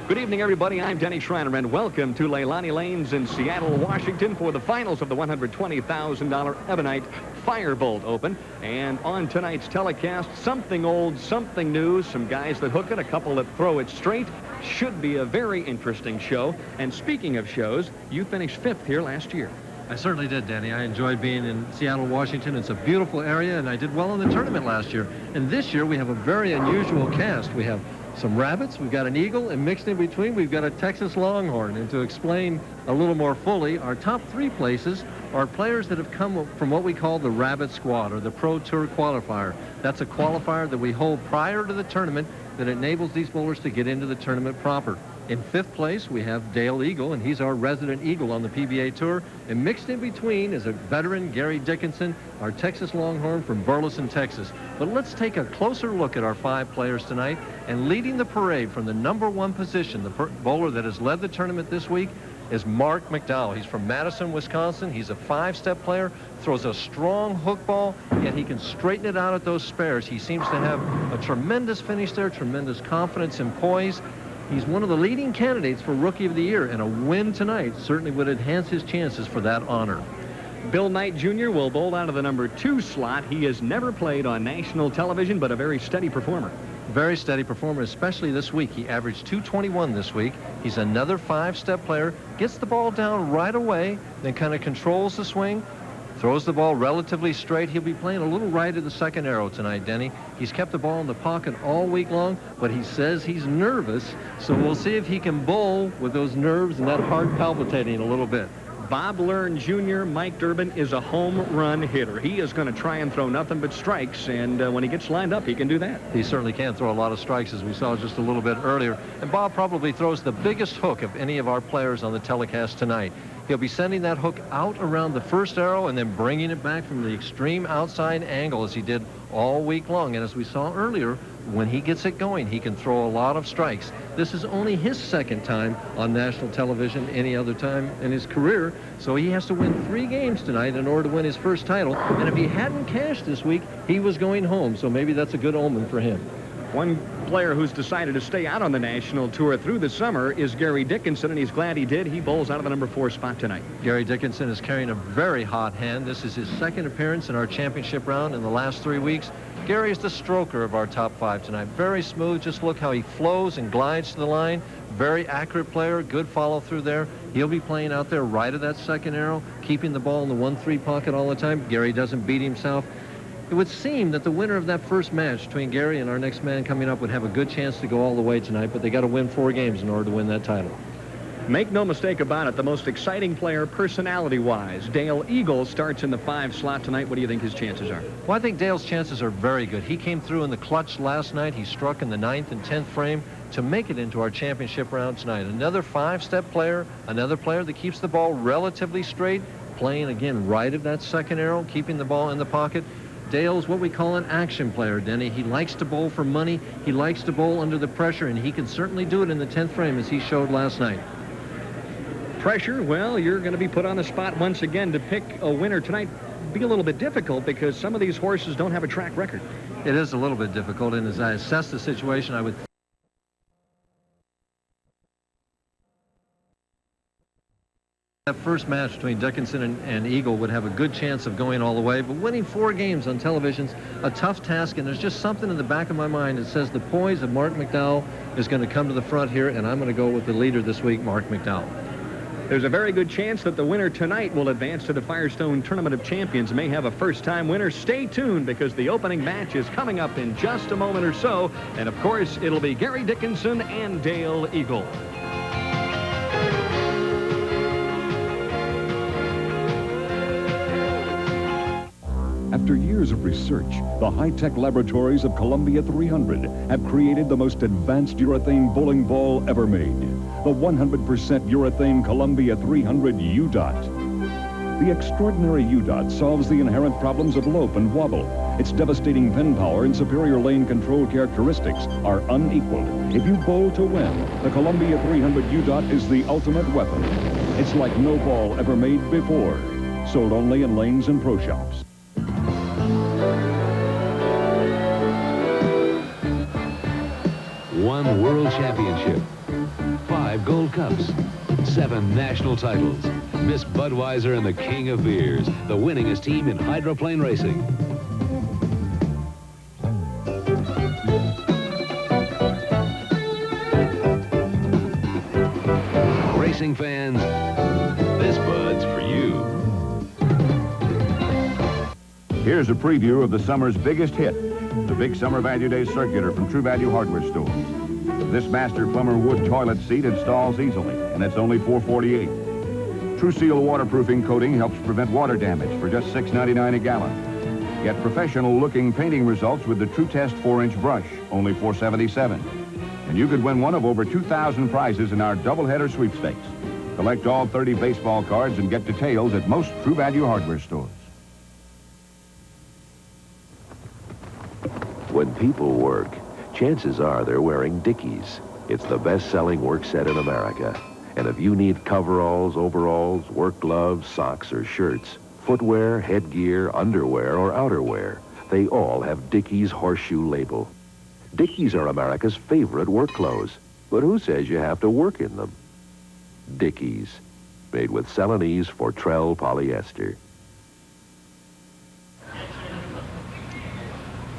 Good evening, everybody. I'm Denny Schreiner, and welcome to Leilani Lanes in Seattle, Washington for the finals of the $120,000 Ebonite Firebolt Open. And on tonight's telecast, something old, something new, some guys that hook it, a couple that throw it straight. Should be a very interesting show. And speaking of shows, you finished 5th here last year. I certainly did, Danny. I enjoyed being in Seattle, Washington. It's a beautiful area, and I did well in the tournament last year. And this year, we have a very unusual cast. We have some rabbits, we've got an eagle, and mixed in between, we've got a Texas Longhorn. And to explain a little more fully, our top 3 places are players that have come from what we call the Rabbit Squad, or the Pro Tour Qualifier. That's a qualifier that we hold prior to the tournament that enables these bowlers to get into the tournament proper. In 5th place, we have Dale Eagle, and he's our resident Eagle on the PBA Tour. And mixed in between is a veteran, Gary Dickinson, our Texas Longhorn from Burleson, Texas. But let's take a closer look at our 5 players tonight. And leading the parade from the #1 position, the bowler that has led the tournament this week, is Mark McDowell. He's from Madison, Wisconsin. He's a 5-step player, throws a strong hook ball, yet he can straighten it out at those spares. He seems to have a tremendous finish there, tremendous confidence and poise. He's one of the leading candidates for Rookie of the Year, and a win tonight certainly would enhance his chances for that honor. Bill Knight Jr. will bowl out of the #2 slot. He has never played on national television, but a very steady performer. Very steady performer, especially this week. He averaged .221 this week. He's another 5-step player, gets the ball down right away, then kind of controls the swing, throws the ball relatively straight. He'll be playing a little right of the second arrow tonight, Denny. He's kept the ball in the pocket all week long, but he says he's nervous, so we'll see if he can bowl with those nerves and that heart palpitating a little bit. Bob Learn Jr., Mike Durbin, is a home run hitter. He is going to try and throw nothing but strikes, and when he gets lined up, he can do that. He certainly can throw a lot of strikes, as we saw just a little bit earlier. And Bob probably throws the biggest hook of any of our players on the telecast tonight. He'll be sending that hook out around the first arrow and then bringing it back from the extreme outside angle, as he did all week long. And as we saw earlier, when he gets it going, he can throw a lot of strikes. This is only his 2nd time on national television, any other time in his career. So he has to win 3 games tonight in order to win his first title. And if he hadn't cashed this week, he was going home. So maybe that's a good omen for him. One player who's decided to stay out on the national tour through the summer is Gary Dickinson, and he's glad he did. He bowls out of the #4 spot tonight. Gary Dickinson is carrying a very hot hand. This is his 2nd appearance in our championship round in the last 3 weeks. Gary is the stroker of our top 5 tonight. Very smooth. Just look how he flows and glides to the line. Very accurate player. Good follow through there. He'll be playing out there right of that second arrow, keeping the ball in the 1-3 pocket all the time. Gary doesn't beat himself. It would seem that the winner of that first match between Gary and our next man coming up would have a good chance to go all the way tonight, but they got to win 4 games in order to win that title. Make no mistake about it, the most exciting player personality-wise, Dale Eagle, starts in the 5 slot tonight. What do you think his chances are? Well, I think Dale's chances are very good. He came through in the clutch last night. He struck in the 9th and 10th frame to make it into our championship round tonight. Another 5-step player, another player that keeps the ball relatively straight, playing again right of that second arrow, keeping the ball in the pocket. Dale's what we call an action player, Denny. He likes to bowl for money. He likes to bowl under the pressure, and he can certainly do it in the 10th frame, as he showed last night. Pressure, well, you're going to be put on the spot once again to pick a winner tonight. Be a little bit difficult because some of these horses don't have a track record. It is a little bit difficult, and as I assess the situation, I would that first match between Dickinson and Eagle would have a good chance of going all the way, but winning 4 games on television's a tough task, and there's just something in the back of my mind that says the poise of Mark McDowell is going to come to the front here, and I'm going to go with the leader this week, Mark McDowell. There's a very good chance that the winner tonight will advance to the Firestone Tournament of Champions, may have a first-time winner. Stay tuned, because the opening match is coming up in just a moment or so, and of course it'll be Gary Dickinson and Dale Eagle. After years of research, the high-tech laboratories of Columbia 300 have created the most advanced urethane bowling ball ever made, the 100% urethane Columbia 300 U-Dot. The extraordinary U-Dot solves the inherent problems of lope and wobble. Its devastating pin power and superior lane control characteristics are unequaled. If you bowl to win, the Columbia 300 U-Dot is the ultimate weapon. It's like no ball ever made before. Sold only in lanes and pro shops. One world championship, 5 gold cups, 7 national titles. Miss Budweiser and the king of beers, the winningest team in hydroplane racing. Racing fans, this Bud's for you. Here's a preview of the summer's biggest hit, the Big Summer Value Day Circular from True Value Hardware Stores. This Master Plumber wood toilet seat installs easily, and it's only $4.48. True Seal waterproofing coating helps prevent water damage for just $6.99 a gallon. Get professional-looking painting results with the True Test 4-inch brush, only $4.77. And you could win one of over 2,000 prizes in our doubleheader sweepstakes. Collect all 30 baseball cards and get details at most True Value Hardware Stores. When people work, chances are they're wearing Dickies. It's the best-selling work set in America. And if you need coveralls, overalls, work gloves, socks, or shirts, footwear, headgear, underwear, or outerwear, they all have Dickies horseshoe label. Dickies are America's favorite work clothes. But who says you have to work in them? Dickies, made with Celanese Fortrell polyester.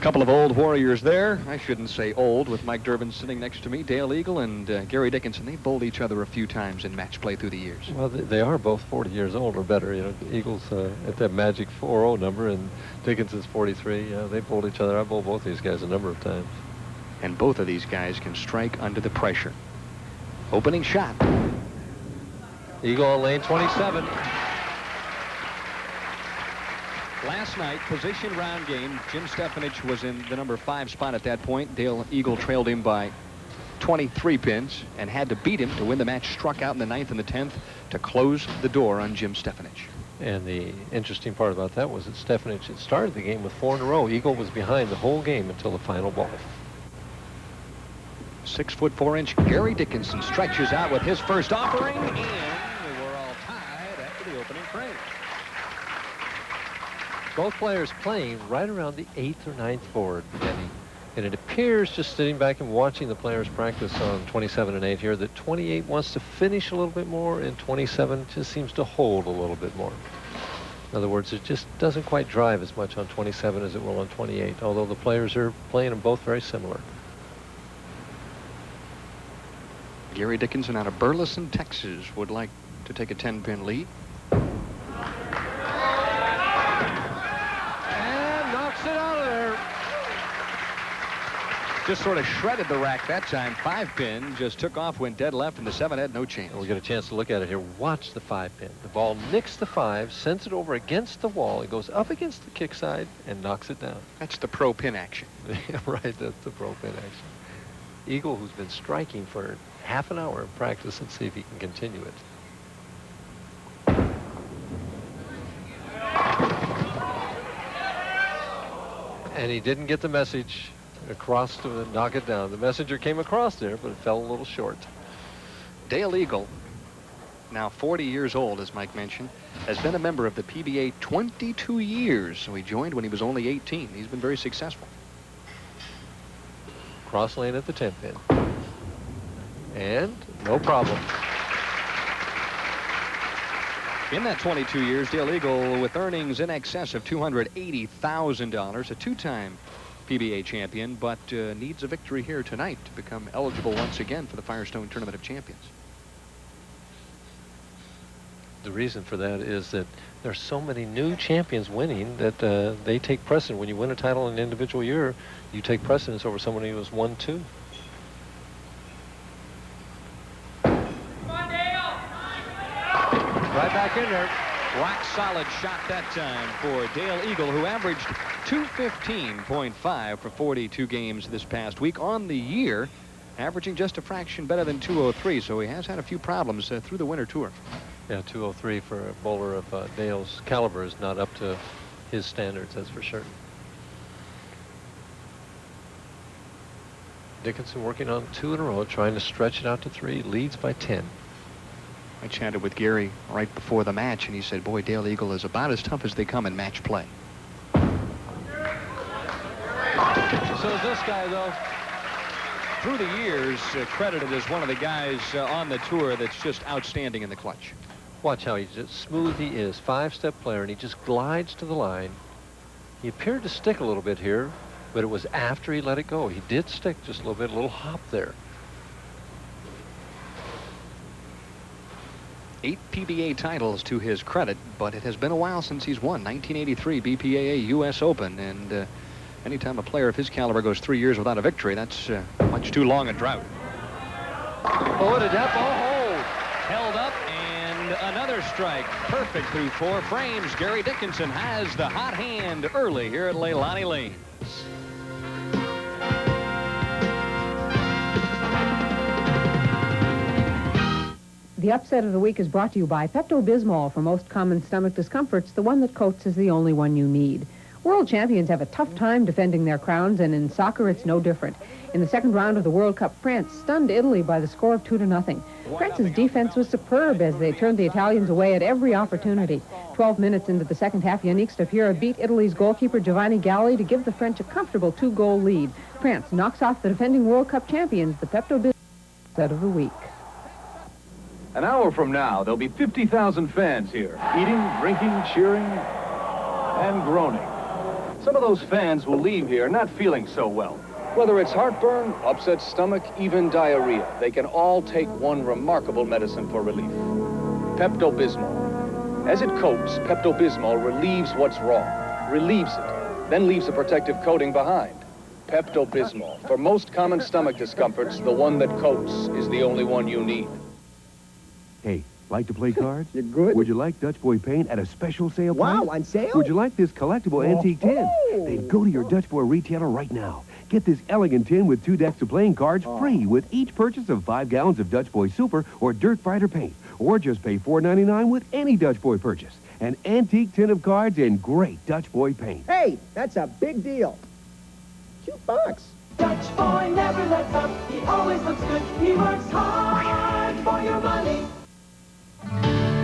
Couple of old warriors there. I shouldn't say old, with Mike Durbin sitting next to me. Dale Eagle and Gary Dickinson. They bowled each other a few times in match play through the years. Well, they are both 40 years old or better. You know, Eagles at that magic 4-0 number, and Dickinson's 43. They bowled each other. I bowled both these guys a number of times. And both of these guys can strike under the pressure. Opening shot. Eagle on lane 27. Last night, position round game. Jim Stefanich was in the number 5 spot at that point. Dale Eagle trailed him by 23 pins and had to beat him to win the match. Struck out in the 9th and the 10th to close the door on Jim Stefanich. And the interesting part about that was that Stefanich had started the game with 4 in a row. Eagle was behind the whole game until the final ball. 6'4" Gary Dickinson stretches out with his first offering, and we were all tied after the opening frame. Both players playing right around the 8th or 9th board, Denny. And it appears, just sitting back and watching the players practice on 27 and 8 here, that 28 wants to finish a little bit more, and 27 just seems to hold a little bit more. In other words, it just doesn't quite drive as much on 27 as it will on 28, although the players are playing them both very similar. Gary Dickinson out of Burleson, Texas, would like to take a 10-pin lead. Just sort of shredded the rack that time. 5-pin just took off, went dead left, and the 7 had no chance. We get a chance to look at it here. Watch the 5-pin. The ball nicks the 5, sends it over against the wall. It goes up against the kick side and knocks it down. That's the pro pin action. Yeah, right, that's the pro pin action. Eagle, who's been striking for half an hour in practice, and see if he can continue it. And he didn't get the message across to knock it down. The messenger came across there, but it fell a little short. Dale Eagle, now 40 years old, as Mike mentioned, has been a member of the PBA 22 years. So he joined when he was only 18. He's been very successful. Cross lane at the 10-pin. And no problem. In that 22 years, Dale Eagle, with earnings in excess of $280,000, a 2-time PBA champion, but needs a victory here tonight to become eligible once again for the Firestone Tournament of Champions. The reason for that is that there's so many new champions winning that they take precedence. When you win a title in an individual year, you take precedence over someone who has won 2. Right back in there. Rock solid shot that time for Dale Eagle, who averaged 215.5 for 42 games this past week. On the year, averaging just a fraction better than 203, so he has had a few problems through the winter tour. Yeah, 203 for a bowler of Dale's caliber is not up to his standards, that's for certain. Dickinson working on 2 in a row, trying to stretch it out to 3, leads by 10. I chatted with Gary right before the match, and he said, boy, Dale Eagle is about as tough as they come in match play. So is this guy, though. through the years, credited as one of the guys on the tour that's just outstanding in the clutch. Watch how smooth he is. 5-step player, and he just glides to the line. He appeared to stick a little bit here, but it was after he let it go. He did stick just a little bit, a little hop there. 8 PBA titles to his credit, but it has been a while since he's won. 1983 BPAA U.S. Open, and anytime a player of his caliber goes 3 years without a victory, that's much too long a drought. Oh, did that ball hold? Held up, and another strike. Perfect through 4 frames. Gary Dickinson has the hot hand early here at Leilani Lanes. The upset of the week is brought to you by Pepto-Bismol. For most common stomach discomforts, the one that coats is the only one you need. World champions have a tough time defending their crowns, and in soccer it's no different. In the second round of the World Cup, France stunned Italy by the score of 2-0. France's defense was superb as they turned the Italians away at every opportunity. 12 minutes into the second half, Yannick Stapira beat Italy's goalkeeper Giovanni Galli to give the French a comfortable 2-goal lead. France knocks off the defending World Cup champions, the Pepto-Bismol upset of the week. An hour from now, there'll be 50,000 fans here, eating, drinking, cheering, and groaning. Some of those fans will leave here not feeling so well. Whether it's heartburn, upset stomach, even diarrhea, they can all take one remarkable medicine for relief. Pepto-Bismol. As it coats, Pepto-Bismol relieves what's wrong, relieves it, then leaves a protective coating behind. Pepto-Bismol. For most common stomach discomforts, the one that coats is the only one you need. Hey, like to play cards? You're good. Would you like Dutch Boy paint at a special sale price? Wow, on sale? Would you like this collectible antique tin? Then go to your Dutch Boy retailer right now. Get this elegant tin with 2 decks of playing cards free with each purchase of 5 gallons of Dutch Boy Super or Dirt Fighter paint. Or just pay $4.99 with any Dutch Boy purchase. An antique tin of cards and great Dutch Boy paint. Hey, that's a big deal. Cute box. Dutch Boy never lets up. He always looks good. He works hard for your money.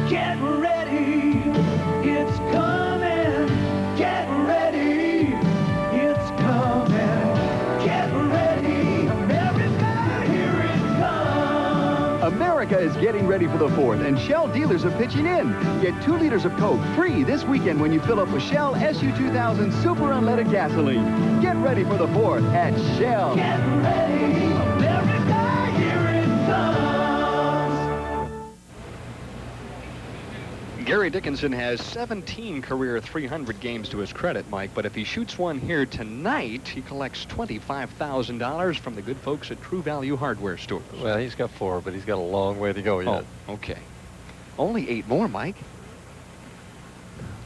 Get ready, it's coming. Get ready, it's coming. Get ready, America, here it comes. America is getting ready for the 4th, and Shell dealers are pitching in. Get 2 liters of Coke free this weekend when you fill up with Shell SU2000 Super Unleaded Gasoline. Get ready for the 4th at Shell. Get ready, America, here it comes. Gary Dickinson has 17 career 300 games to his credit, Mike, but if he shoots one here tonight, he collects $25,000 from the good folks at True Value Hardware Stores. Well, he's got 4, but he's got a long way to go yet. Oh, okay. Only 8 more, Mike.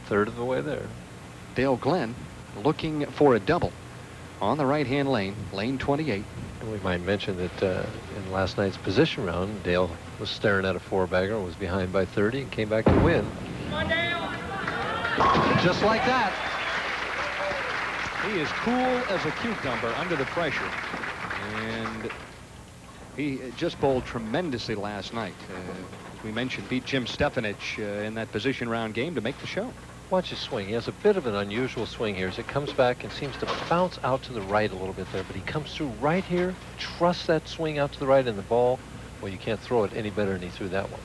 Third of the way there. Dale Glenn looking for a double on the right-hand lane, lane 28. And we might mention that in last night's position round, Dale was staring at a 4-bagger and was behind by 30 and came back to win. Just like that. He is cool as a cucumber under the pressure. And he just bowled tremendously last night. As we mentioned, beat Jim Stefanich in that position round game to make the show. Watch his swing. He has a bit of an unusual swing here as it comes back and seems to bounce out to the right a little bit there, but he comes through right here, trusts that swing out to the right, and the ball, well, you can't throw it any better than he threw that one.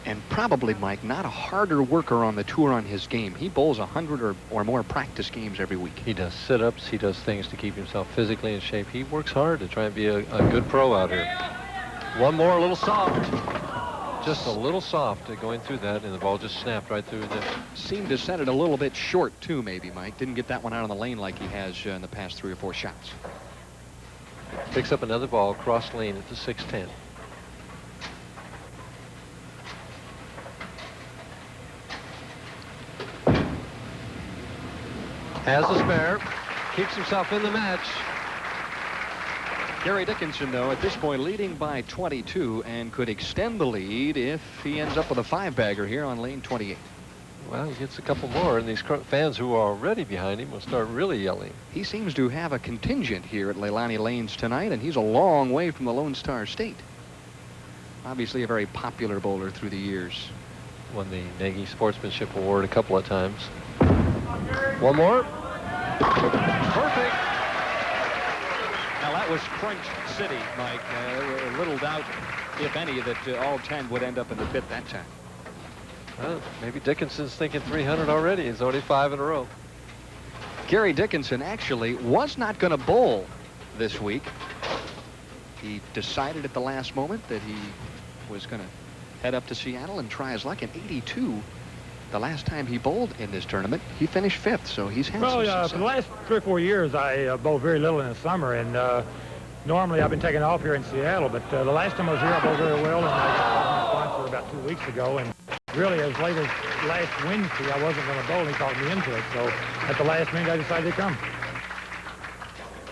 And probably, Mike, not a harder worker on the tour on his game. He bowls 100 or more practice games every week. He does sit-ups. He does things to keep himself physically in shape. He works hard to try and be a good pro out here. One more, a little soft. Just a little soft going through that, and the ball just snapped right through there. Seemed to set it a little bit short, too, maybe, Mike. Didn't get that one out on the lane like he has in the past 3 or 4 shots. Picks up another ball, cross lane at the 610. Has the spare, keeps himself in the match. Gary Dickinson, though, at this point leading by 22 and could extend the lead if he ends up with a 5-bagger here on lane 28. Well, he gets a couple more, and these fans who are already behind him will start really yelling. He seems to have a contingent here at Leilani Lanes tonight, and he's a long way from the Lone Star State. Obviously a very popular bowler through the years. Won the Nagy Sportsmanship Award a couple of times. One more. Perfect. Now Well, that was Crunch City, Mike. Little doubt, if any, that all 10 would end up in the pit that time. Well, maybe Dickinson's thinking 300 already. He's already 5 in a row. Gary Dickinson actually was not going to bowl this week. He decided at the last moment that he was going to head up to Seattle and try his luck. In 82, the last time he bowled in this tournament, he finished 5th, so he's had some success. For the last 3 or 4 years, I bowled very little in the summer, and normally I've been taking off here in Seattle, but the last time I was here, I bowled very well, and I got my sponsor about 2 weeks ago, and really, as late as last Wednesday, I wasn't going to bowl, and he talked me into it, so at the last minute, I decided to come.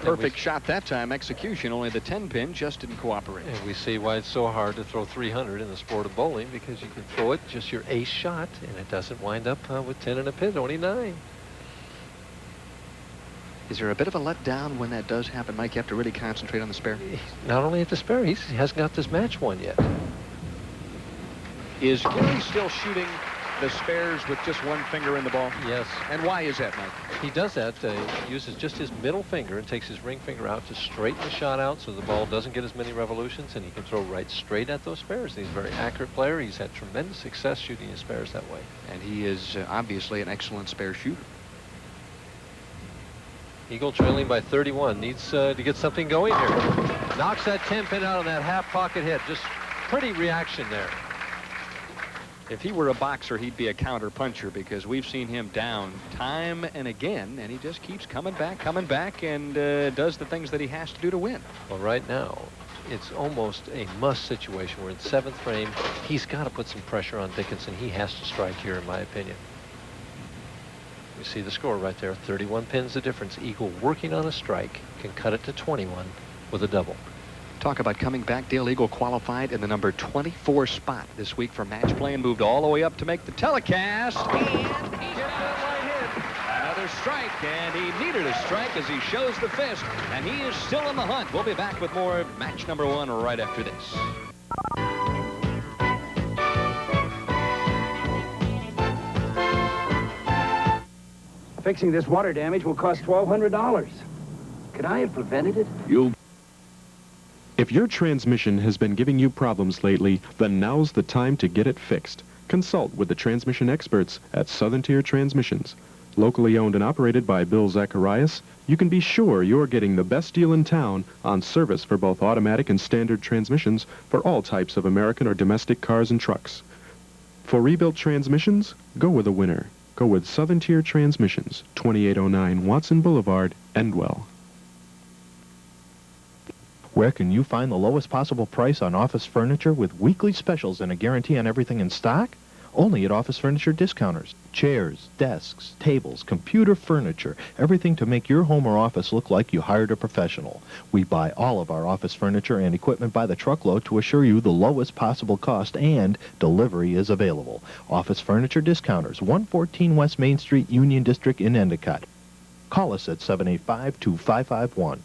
Perfect shot that time, execution, only the 10-pin just didn't cooperate. And we see why it's so hard to throw 300 in the sport of bowling, because you can throw it just your ace shot, and it doesn't wind up with 10 in a pin, only 9. Is there a bit of a letdown when that does happen, Mike? You have to really concentrate on the spare? Not only at the spare, he hasn't got this match won yet. Is Gary still shooting the spares with just one finger in the ball? Yes. And why is that, Mike? He does that. He uses just his middle finger and takes his ring finger out to straighten the shot out so the ball doesn't get as many revolutions, and he can throw right straight at those spares. He's a very accurate player. He's had tremendous success shooting his spares that way. And he is obviously an excellent spare shooter. Eagle trailing by 31. Needs to get something going here. Knocks that 10-pin out on that half pocket hit. Just pretty reaction there. If he were a boxer, he'd be a counter puncher, because we've seen him down time and again, and he just keeps coming back, and does the things that he has to do to win. Well, right now, it's almost a must situation. We're in 7th frame. He's got to put some pressure on Dickinson. He has to strike here, in my opinion. We see the score right there. 31 pins the difference. Eagle working on a strike can cut it to 21 with a double. Talk about coming back. Dale Eagle qualified in the number 24 spot this week for match play and moved all the way up to make the telecast. And he hit that right hit. Another strike, and he needed a strike as he shows the fist, and he is still in the hunt. We'll be back with more match number 1 right after this. Fixing this water damage will cost $1,200. Could I have prevented it? If your transmission has been giving you problems lately, then now's the time to get it fixed. Consult with the transmission experts at Southern Tier Transmissions. Locally owned and operated by Bill Zacharias, you can be sure you're getting the best deal in town on service for both automatic and standard transmissions for all types of American or domestic cars and trucks. For rebuilt transmissions, go with a winner. Go with Southern Tier Transmissions, 2809 Watson Boulevard, Endwell. Where can you find the lowest possible price on office furniture with weekly specials and a guarantee on everything in stock? Only at Office Furniture Discounters. Chairs, desks, tables, computer furniture, everything to make your home or office look like you hired a professional. We buy all of our office furniture and equipment by the truckload to assure you the lowest possible cost, and delivery is available. Office Furniture Discounters, 114 West Main Street, Union District in Endicott. Call us at 785-2551.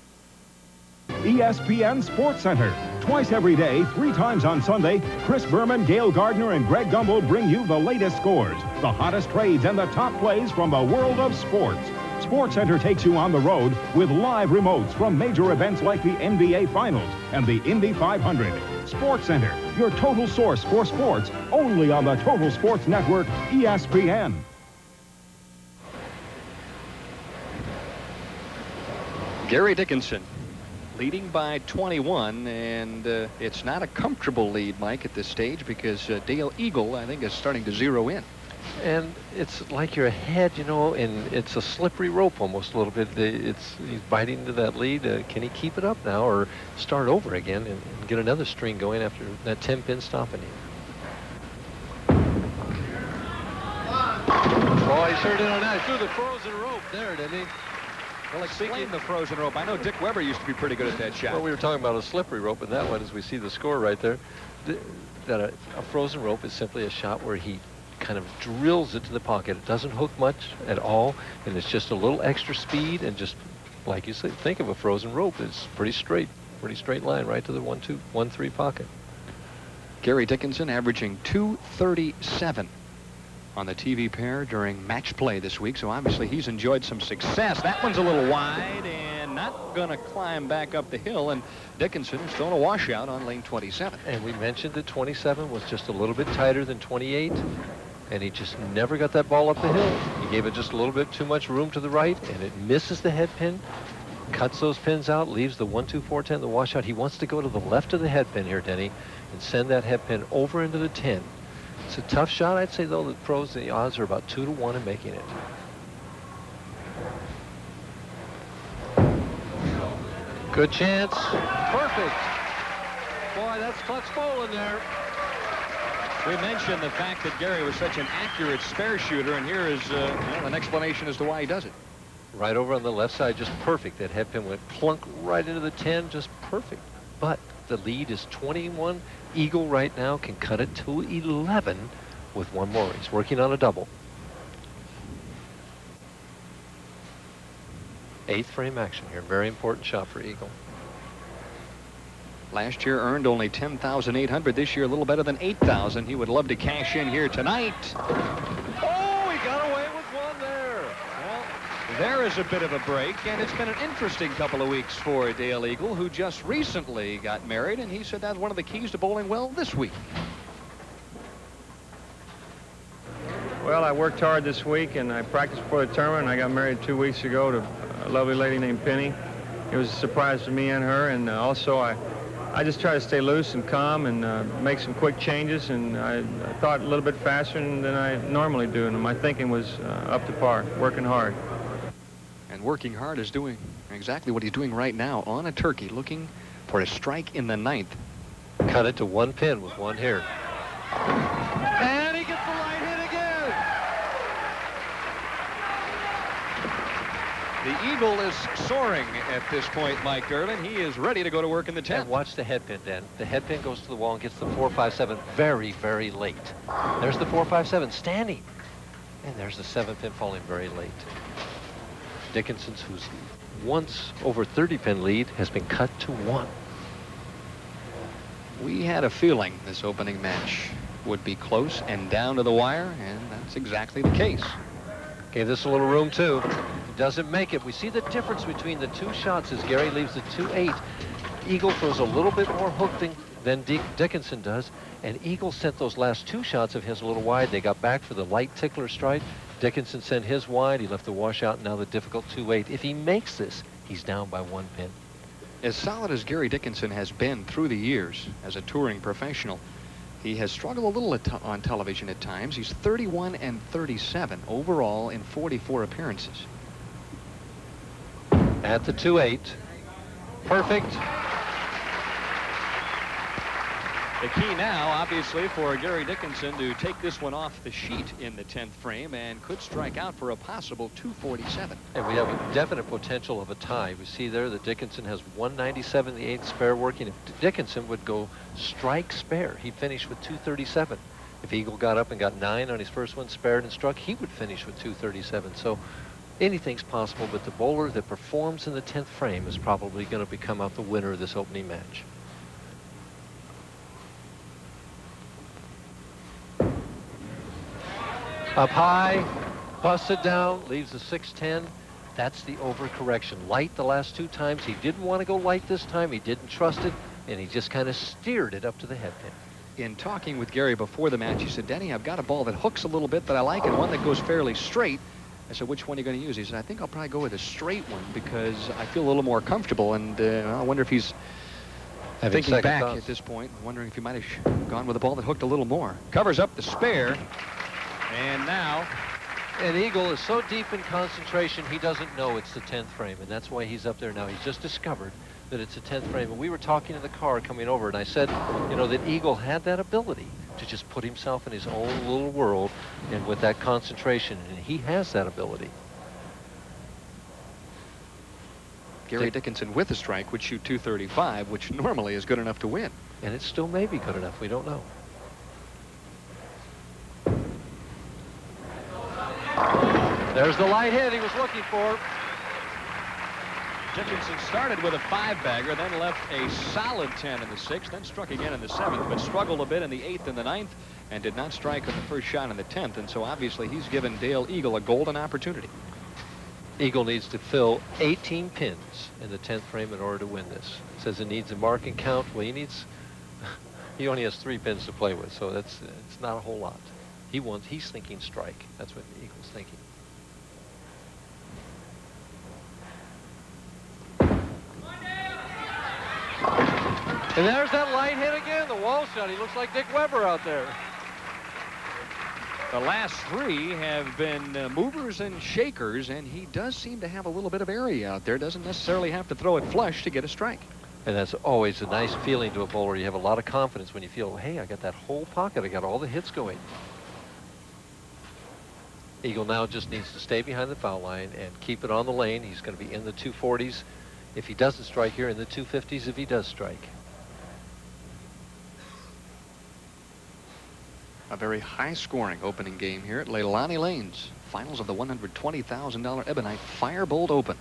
ESPN Sports Center. Twice every day, 3 times on Sunday, Chris Berman, Gail Gardner, and Greg Gumbel bring you the latest scores, the hottest trades, and the top plays from the world of sports. Sports Center takes you on the road with live remotes from major events like the NBA Finals and the Indy 500. Sports Center, your total source for sports, only on the Total Sports Network, ESPN. Gary Dickinson leading by 21, and it's not a comfortable lead, Mike, at this stage, because Dale Eagle, I think, is starting to zero in. And it's like you're ahead, you know, and it's a slippery rope almost a little bit. He's biting into that lead. Can he keep it up now or start over again and get another string going after that 10-pin stopping him? Oh, he sure did on that. He threw the frozen rope there, didn't he? Well, explain the frozen rope. I know Dick Weber used to be pretty good at that shot. Well, we were talking about a slippery rope, and that one, as we see the score right there, that a frozen rope is simply a shot where he kind of drills it to the pocket. It doesn't hook much at all, and it's just a little extra speed, and just, like you said, think of a frozen rope. It's pretty straight line right to the 1-2, 1-3 pocket. Gary Dickinson averaging 237 on the TV pair during match play this week, so obviously he's enjoyed some success. That one's a little wide, and not going to climb back up the hill, and Dickinson is throwing a washout on lane 27. And we mentioned that 27 was just a little bit tighter than 28, and he just never got that ball up the hill. He gave it just a little bit too much room to the right, and it misses the head pin, cuts those pins out, leaves the 1, 2, 4, 10, the washout. He wants to go to the left of the head pin here, Denny, and send that head pin over into the 10. It's a tough shot. I'd say, though, the pros, the odds are about 2 to 1 in making it. Good chance. Perfect. Boy, that's clutch bowling there. We mentioned the fact that Gary was such an accurate spare shooter, and here is an explanation as to why he does it. Right over on the left side, just perfect. That head pin went plunk right into the 10, just perfect. But the lead is 21. Eagle right now can cut it to 11 with one more. He's working on a double. 8th frame action here. Very important shot for Eagle. Last year earned only $10,800. This year a little better than $8,000. He would love to cash in here tonight. Oh, he got away with one there. Well, there is a bit of a break, and it's been an interesting couple of weeks for Dale Eagle, who just recently got married, and he said that's one of the keys to bowling well this week. Well, I worked hard this week, and I practiced before the tournament. I got married 2 weeks ago to a lovely lady named Penny. It was a surprise to me and her, and also I just try to stay loose and calm and make some quick changes, and I thought a little bit faster than I normally do, and my thinking was up to par, working hard. And working hard is doing exactly what he's doing right now on a turkey, looking for a strike in the 9th. Cut it to one pin with one here. And he gets the right hit again. The Eagle is soaring at this point, Mike Derlin. He is ready to go to work in the 10th. And watch the head pin, Dan. The head pin goes to the wall and gets the 4-5-7 very, very late. There's the 4-5-7 standing. And there's the 7 pin falling very late. Dickinson's, who's once over 30 pin lead, has been cut to 1. We had a feeling this opening match would be close and down to the wire, and that's exactly the case. Gave this a little room, too. He doesn't make it. We see the difference between the two shots as Gary leaves the 2-8. Eagle throws a little bit more hook than Dickinson does, and Eagle sent those last 2 shots of his a little wide. They got back for the light tickler strike. Dickinson sent his wide. He left the washout, and now the difficult 2-8. If he makes this, he's down by 1 pin. As solid as Gary Dickinson has been through the years as a touring professional, he has struggled a little on television at times. He's 31-37 overall in 44 appearances. At the 2-8. Perfect. The key now, obviously, for Gary Dickinson to take this one off the sheet in the 10th frame and could strike out for a possible 247. And we have a definite potential of a tie. We see there that Dickinson has 197, the 8th spare working. If Dickinson would go strike spare, he'd finish with 237. If Eagle got up and got 9 on his first one, spared and struck, he would finish with 237. So anything's possible, but the bowler that performs in the 10th frame is probably going to become out the winner of this opening match. Up high, busted down, leaves the 6-10. That's the overcorrection. Light the last 2 times. He didn't want to go light this time. He didn't trust it, and he just kind of steered it up to the head pin. In talking with Gary before the match, he said, Denny, I've got a ball that hooks a little bit that I like and one that goes fairly straight. I said, which one are you going to use? He said, I think I'll probably go with a straight one because I feel a little more comfortable, and I wonder if he's thinking back at this point, wondering if he might have gone with a ball that hooked a little more. Covers up the spare. And now, an Eagle is so deep in concentration, he doesn't know it's the 10th frame, and that's why he's up there now. He's just discovered that it's a 10th frame, and we were talking in the car coming over, and I said, you know, that Eagle had that ability to just put himself in his own little world, and with that concentration, and he has that ability. Gary Dickinson with a strike would shoot 235, which normally is good enough to win. And it still may be good enough. We don't know. There's the light hit he was looking for. Dickinson started with a 5-bagger, then left a solid 10 in the 6th, then struck again in the 7th, but struggled a bit in the 8th and the 9th, and did not strike on the first shot in the 10th. And so obviously he's given Dale Eagle a golden opportunity. Eagle needs to fill 18 pins in the 10th frame in order to win this. It says it needs a marking count. Well, he only has 3 pins to play with, so it's not a whole lot. He's thinking strike. That's what the Eagle's thinking. And there's that light hit again, the wall shot. He looks like Dick Weber out there. The last 3 have been movers and shakers, and he does seem to have a little bit of area out there. Doesn't necessarily have to throw it flush to get a strike. And that's always a nice feeling to a bowler. You have a lot of confidence when you feel, hey, I got that whole pocket. I got all the hits going. Eagle now just needs to stay behind the foul line and keep it on the lane. He's going to be in the 240s if he doesn't strike here, in the 250s if he does strike. A very high-scoring opening game here at Leilani Lanes. Finals of the $120,000 Ebonite Firebolt Open.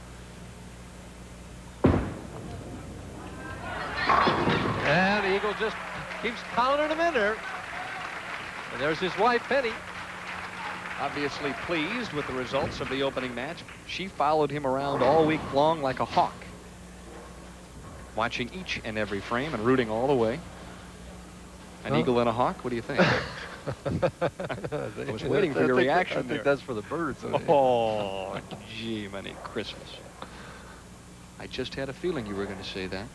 And Eagle just keeps pounding him in there. And there's his wife, Penny. Obviously pleased with the results of the opening match. She followed him around all week long like a hawk, watching each and every frame and rooting all the way. An eagle and a hawk? What do you think? I was waiting for your reaction I think that's for the birds. Oh, gee, many Christmas. I just had a feeling you were going to say that.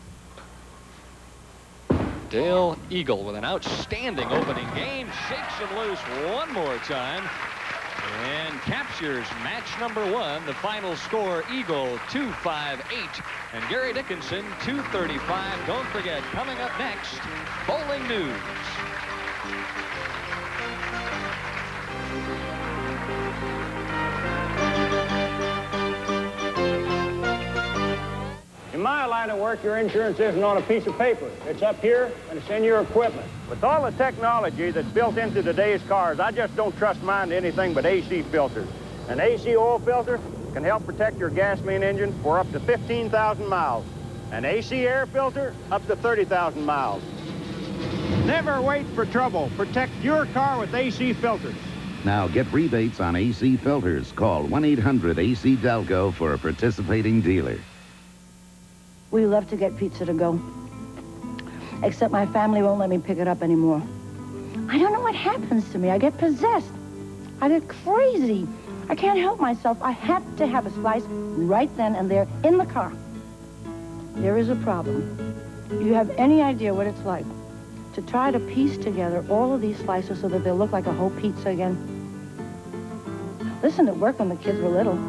Dale Eagle with an outstanding opening game. Shakes him loose one more time and captures match number 1. The final score, Eagle 258 and Gary Dickinson 235. Don't forget, coming up next, bowling news. In my line of work, your insurance isn't on a piece of paper. It's up here, and it's in your equipment. With all the technology that's built into today's cars, I just don't trust mine to anything but AC filters. An AC oil filter can help protect your gasoline engine for up to 15,000 miles. An AC air filter, up to 30,000 miles. Never wait for trouble. Protect your car with AC filters. Now get rebates on AC filters. Call 1-800-AC-DELCO for a participating dealer. We love to get pizza to go, except my family won't let me pick it up anymore. I don't know what happens to me. I get possessed. I get crazy. I can't help myself. I have to have a slice right then and there in the car. There is a problem. Do you have any idea what it's like to try to piece together all of these slices so that they'll look like a whole pizza again? Listen, it worked when the kids were little.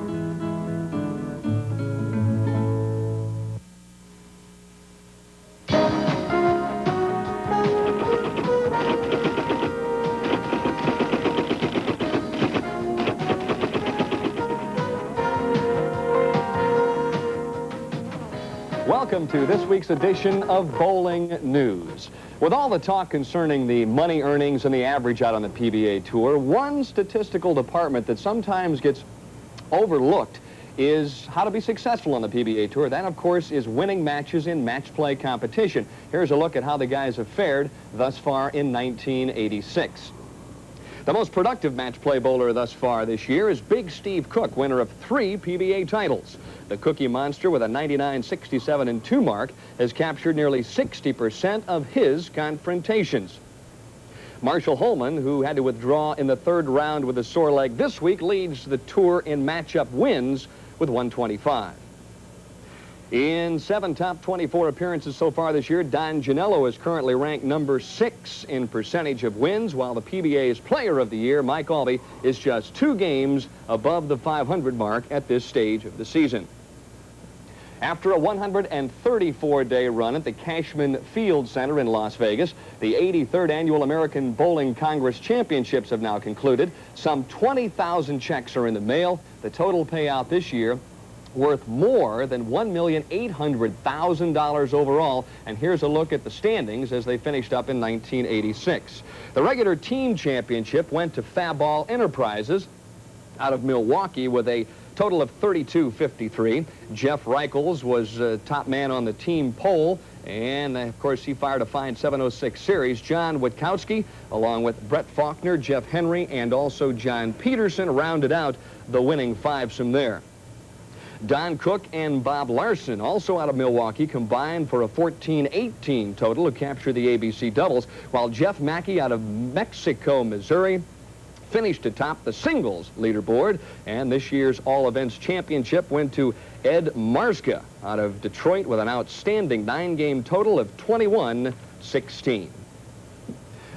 Welcome to this week's edition of Bowling News. With all the talk concerning the money earnings and the average out on the PBA Tour, one statistical department that sometimes gets overlooked is how to be successful on the PBA Tour. That, of course, is winning matches in match play competition. Here's a look at how the guys have fared thus far in 1986. The most productive match play bowler thus far this year is Big Steve Cook, winner of 3 PBA titles. The Cookie Monster, with a 99, 67, and 2 mark, has captured nearly 60% of his confrontations. Marshall Holman, who had to withdraw in the 3rd round with a sore leg this week, leads the tour in matchup wins with 125. In 7 top 24 appearances so far this year, Don Janello is currently ranked number 6 in percentage of wins, while the PBA's Player of the Year, Mike Albee, is just 2 games above the 500 mark at this stage of the season. After a 134-day run at the Cashman Field Center in Las Vegas, the 83rd Annual American Bowling Congress Championships have now concluded. Some 20,000 checks are in the mail. The total payout this year worth more than $1,800,000 overall. And here's a look at the standings as they finished up in 1986. The regular team championship went to Faball Enterprises out of Milwaukee with a total of 32.53. Jeff Reichels was top man on the team poll, and of course he fired a fine 706 series. John Witkowski, along with Brett Faulkner, Jeff Henry, and also John Peterson, rounded out the winning 5-some there. Don Cook and Bob Larson, also out of Milwaukee, combined for a 14-18 total to capture the ABC doubles, while Jeff Mackey out of Mexico, Missouri, finished atop the singles leaderboard. And this year's All Events Championship went to Ed Marska out of Detroit with an outstanding 9-game total of 21-16.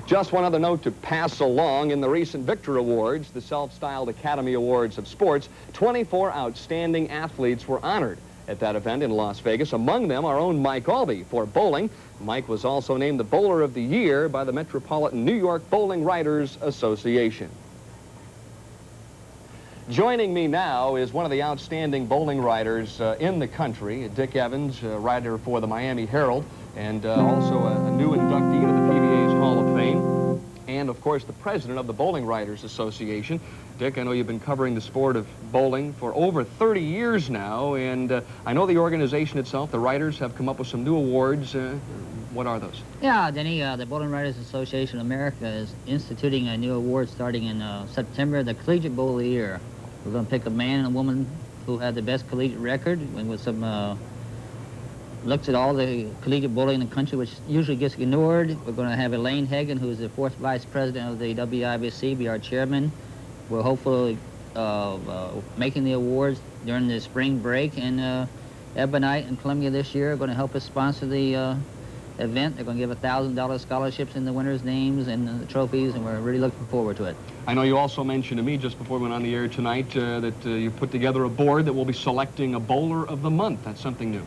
Just one other note to pass along. In the recent Victor Awards, the self-styled Academy Awards of Sports, 24 outstanding athletes were honored at that event in Las Vegas. Among them, our own Mike Albee for bowling. Mike was also named the Bowler of the Year by the Metropolitan New York Bowling Writers Association. Joining me now is one of the outstanding bowling writers in the country, Dick Evans, writer for the Miami Herald, and also a new inductee into the PBA's Hall of Fame, and of course the president of the Bowling Writers Association. Dick, I know you've been covering the sport of bowling for over 30 years now, and I know the organization itself, the writers, have come up with some new awards. What are those? Yeah, Denny, the Bowling Writers Association of America is instituting a new award starting in September, the Collegiate Bowl of the Year. We're going to pick a man and a woman who had the best collegiate record, and with some looks at all the collegiate bowling in the country, which usually gets ignored. We're going to have Elaine Hagan, who is the 4th Vice President of the WIBC, be our chairman. We're hopeful of making the awards during the spring break, and Ebonite and Columbia this year are going to help us sponsor the event. They're going to give $1,000 scholarships in the winners' names and the trophies, and we're really looking forward to it. I know you also mentioned to me just before we went on the air tonight that you put together a board that will be selecting a Bowler of the Month. That's something new.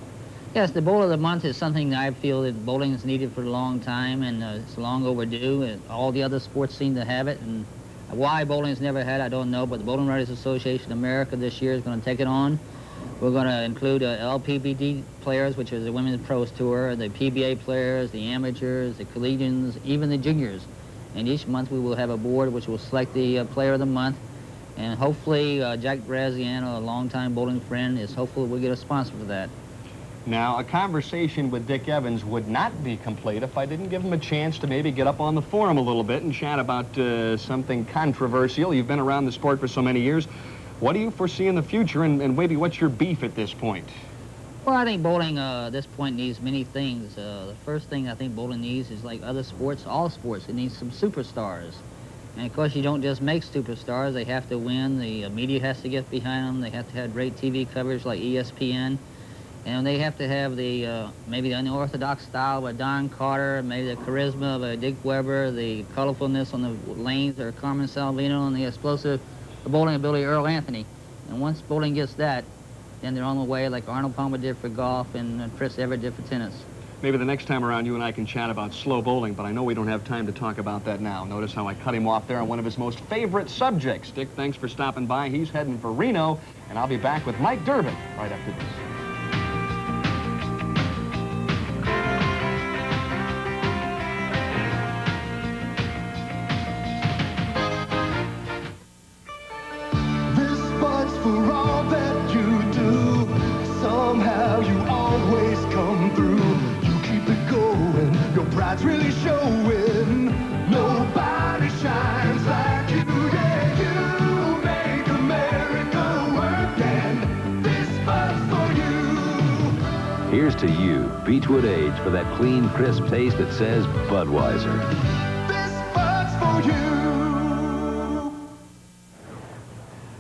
Yes, the Bowler of the Month is something that I feel that bowling has needed for a long time, and it's long overdue. And all the other sports seem to have it, and why bowling has never had, I don't know, but the Bowling Writers Association of America this year is going to take it on. We're going to include LPBD players, which is the Women's Pros Tour, the PBA players, the amateurs, the collegians, even the juniors. And each month we will have a board which will select the Player of the Month. And hopefully Jack Graziano, a longtime bowling friend, is hopeful we'll get a sponsor for that. Now, a conversation with Dick Evans would not be complete if I didn't give him a chance to maybe get up on the forum a little bit and chat about something controversial. You've been around the sport for so many years. What do you foresee in the future, and maybe what's your beef at this point? Well, I think bowling at this point needs many things. The first thing I think bowling needs is like other sports, all sports, it needs some superstars. And of course you don't just make superstars, they have to win, the media has to get behind them, they have to have great TV coverage like ESPN, and they have to have the maybe the unorthodox style of a Don Carter, maybe the charisma of a Dick Weber, the colorfulness on the lanes or Carmen Salvino, and the explosive bowling ability of Earl Anthony. And once bowling gets that, then they're on the way like Arnold Palmer did for golf and Chris Everett did for tennis. Maybe the next time around you and I can chat about slow bowling, but I know we don't have time to talk about that now. Notice how I cut him off there on one of his most favorite subjects. Dick, thanks for stopping by. He's heading for Reno, and I'll be back with Mike Durbin right after this. For all that you do, somehow you always come through. You keep it going, your pride's really showing. Nobody shines like you, yeah. You make America work, and this bud's for you. Here's to you, Beechwood Age, for that clean, crisp taste that says Budweiser. This bud's for you.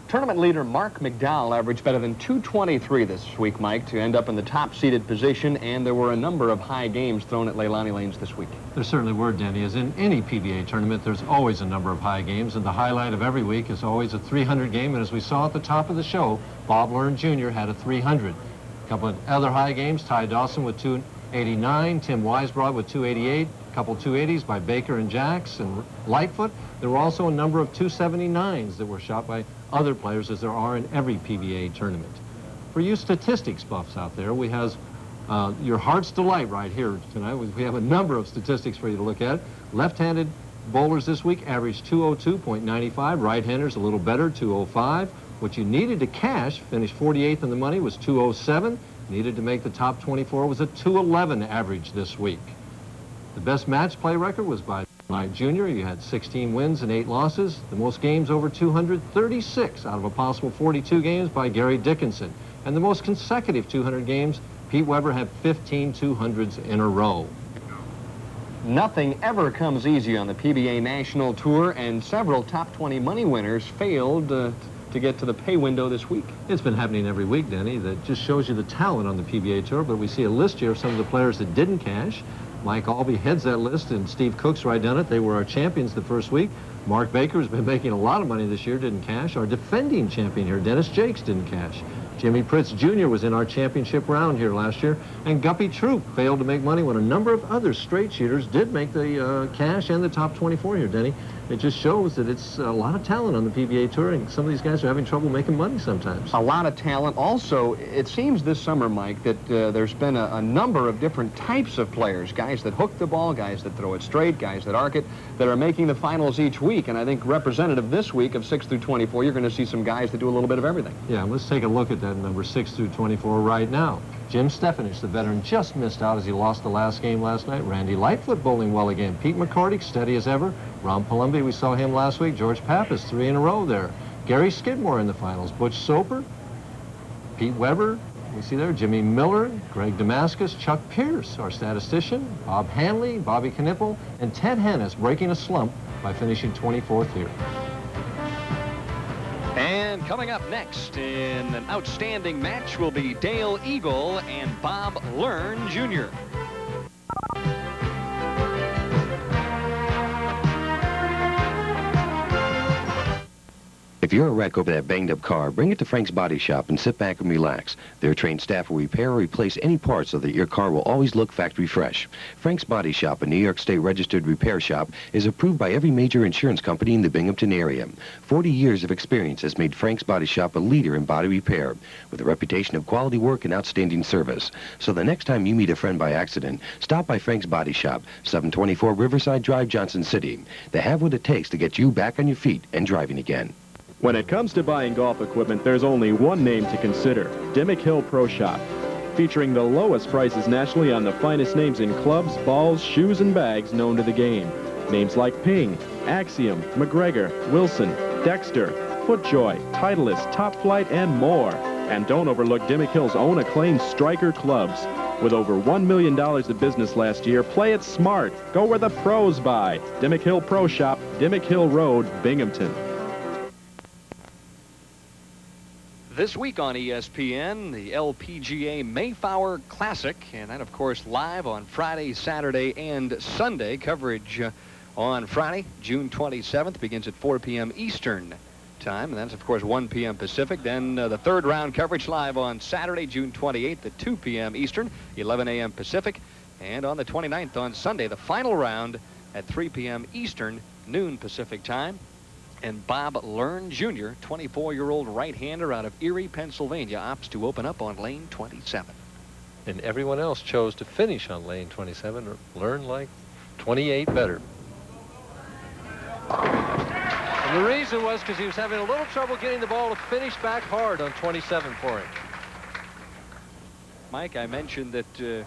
Tournament leader Mark McDowell averaged better than 223 this week, Mike, to end up in the top-seeded position, and there were a number of high games thrown at Leilani Lanes this week. There certainly were, Denny. As in any PBA tournament, there's always a number of high games, and the highlight of every week is always a 300 game, and as we saw at the top of the show, Bob Learn Jr. had a 300. A couple of other high games, Ty Dawson with 289, Tim Weisbrod with 288, a couple 280s by Baker and Jacks and Lightfoot. There were also a number of 279s that were shot by other players, as there are in every PBA tournament. For you statistics buffs out there, we have your heart's delight right here tonight. We have a number of statistics for you to look at. Left-handed bowlers this week averaged 202.95. Right-handers a little better, 205. What you needed to cash, finish 48th in the money, was 207. Needed to make the top 24 was a 211 average this week. The best match play record was by Knight Jr. You had 16 wins and 8 losses. The most games over 236 out of a possible 42 games by Gary Dickinson. And the most consecutive 200 games, Pete Weber had 15 200s in a row. Nothing ever comes easy on the PBA National Tour, and several top 20 money winners failed to get to the pay window this week. It's been happening every week, Denny. That just shows you the talent on the PBA Tour, but we see a list here of some of the players that didn't cash. Mike Albee heads that list, and Steve Cook's right down it. They were our champions the first week. Mark Baker has been making a lot of money this year, didn't cash. Our defending champion here, Dennis Jakes, didn't cash. Jimmy Pritz Jr. was in our championship round here last year, and Guppy Troop failed to make money when a number of other straight shooters did make the cash and the top 24 here, Denny. It just shows that it's a lot of talent on the PBA Tour, and some of these guys are having trouble making money sometimes. A lot of talent. Also, it seems this summer, Mike, that there's been a number of different types of players, guys that hook the ball, guys that throw it straight, guys that arc it, that are making the finals each week. And I think representative this week of 6 through 24, you're going to see some guys that do a little bit of everything. Yeah, let's take a look at that number 6 through 24 right now. Jim Stefanich, the veteran, just missed out as he lost the last game last night. Randy Lightfoot bowling well again. Pete McCarty, steady as ever. Ron Palumbi, we saw him last week. George Pappas, 3 in a row there. Gary Skidmore in the finals. Butch Soper, Pete Weber, we see there. Jimmy Miller, Greg Damascus, Chuck Pierce, our statistician, Bob Hanley, Bobby Knipple, and Ted Hannes breaking a slump by finishing 24th here. And coming up next in an outstanding match will be Dale Eagle and Bob Learn Jr. If you're a wreck over that banged-up car, bring it to Frank's Body Shop and sit back and relax. Their trained staff will repair or replace any parts so that your car will always look factory fresh. Frank's Body Shop, a New York State registered repair shop, is approved by every major insurance company in the Binghamton area. 40 years of experience has made Frank's Body Shop a leader in body repair, with a reputation of quality work and outstanding service. So the next time you meet a friend by accident, stop by Frank's Body Shop, 724 Riverside Drive, Johnson City. They have what it takes to get you back on your feet and driving again. When it comes to buying golf equipment, there's only one name to consider: Dimmick Hill Pro Shop. Featuring the lowest prices nationally on the finest names in clubs, balls, shoes, and bags known to the game. Names like Ping, Axiom, McGregor, Wilson, Dexter, FootJoy, Titleist, Top Flight, and more. And don't overlook Dimmick Hill's own acclaimed Striker clubs. With over $1 million of business last year, play it smart. Go where the pros buy. Dimmick Hill Pro Shop, Dimmick Hill Road, Binghamton. This week on ESPN, the LPGA Mayflower Classic, and that, of course, live on Friday, Saturday, and Sunday. Coverage on Friday, June 27th, begins at 4 p.m. Eastern time, and that's, of course, 1 p.m. Pacific. Then the third round coverage live on Saturday, June 28th at 2 p.m. Eastern, 11 a.m. Pacific. And on the 29th on Sunday, the final round at 3 p.m. Eastern, noon Pacific time. And Bob Learn Jr., 24-year-old right-hander out of Erie, Pennsylvania, opts to open up on lane 27. And everyone else chose to finish on lane 27 or learn like 28 better. And the reason was because he was having a little trouble getting the ball to finish back hard on 27 for him. Mike, I mentioned that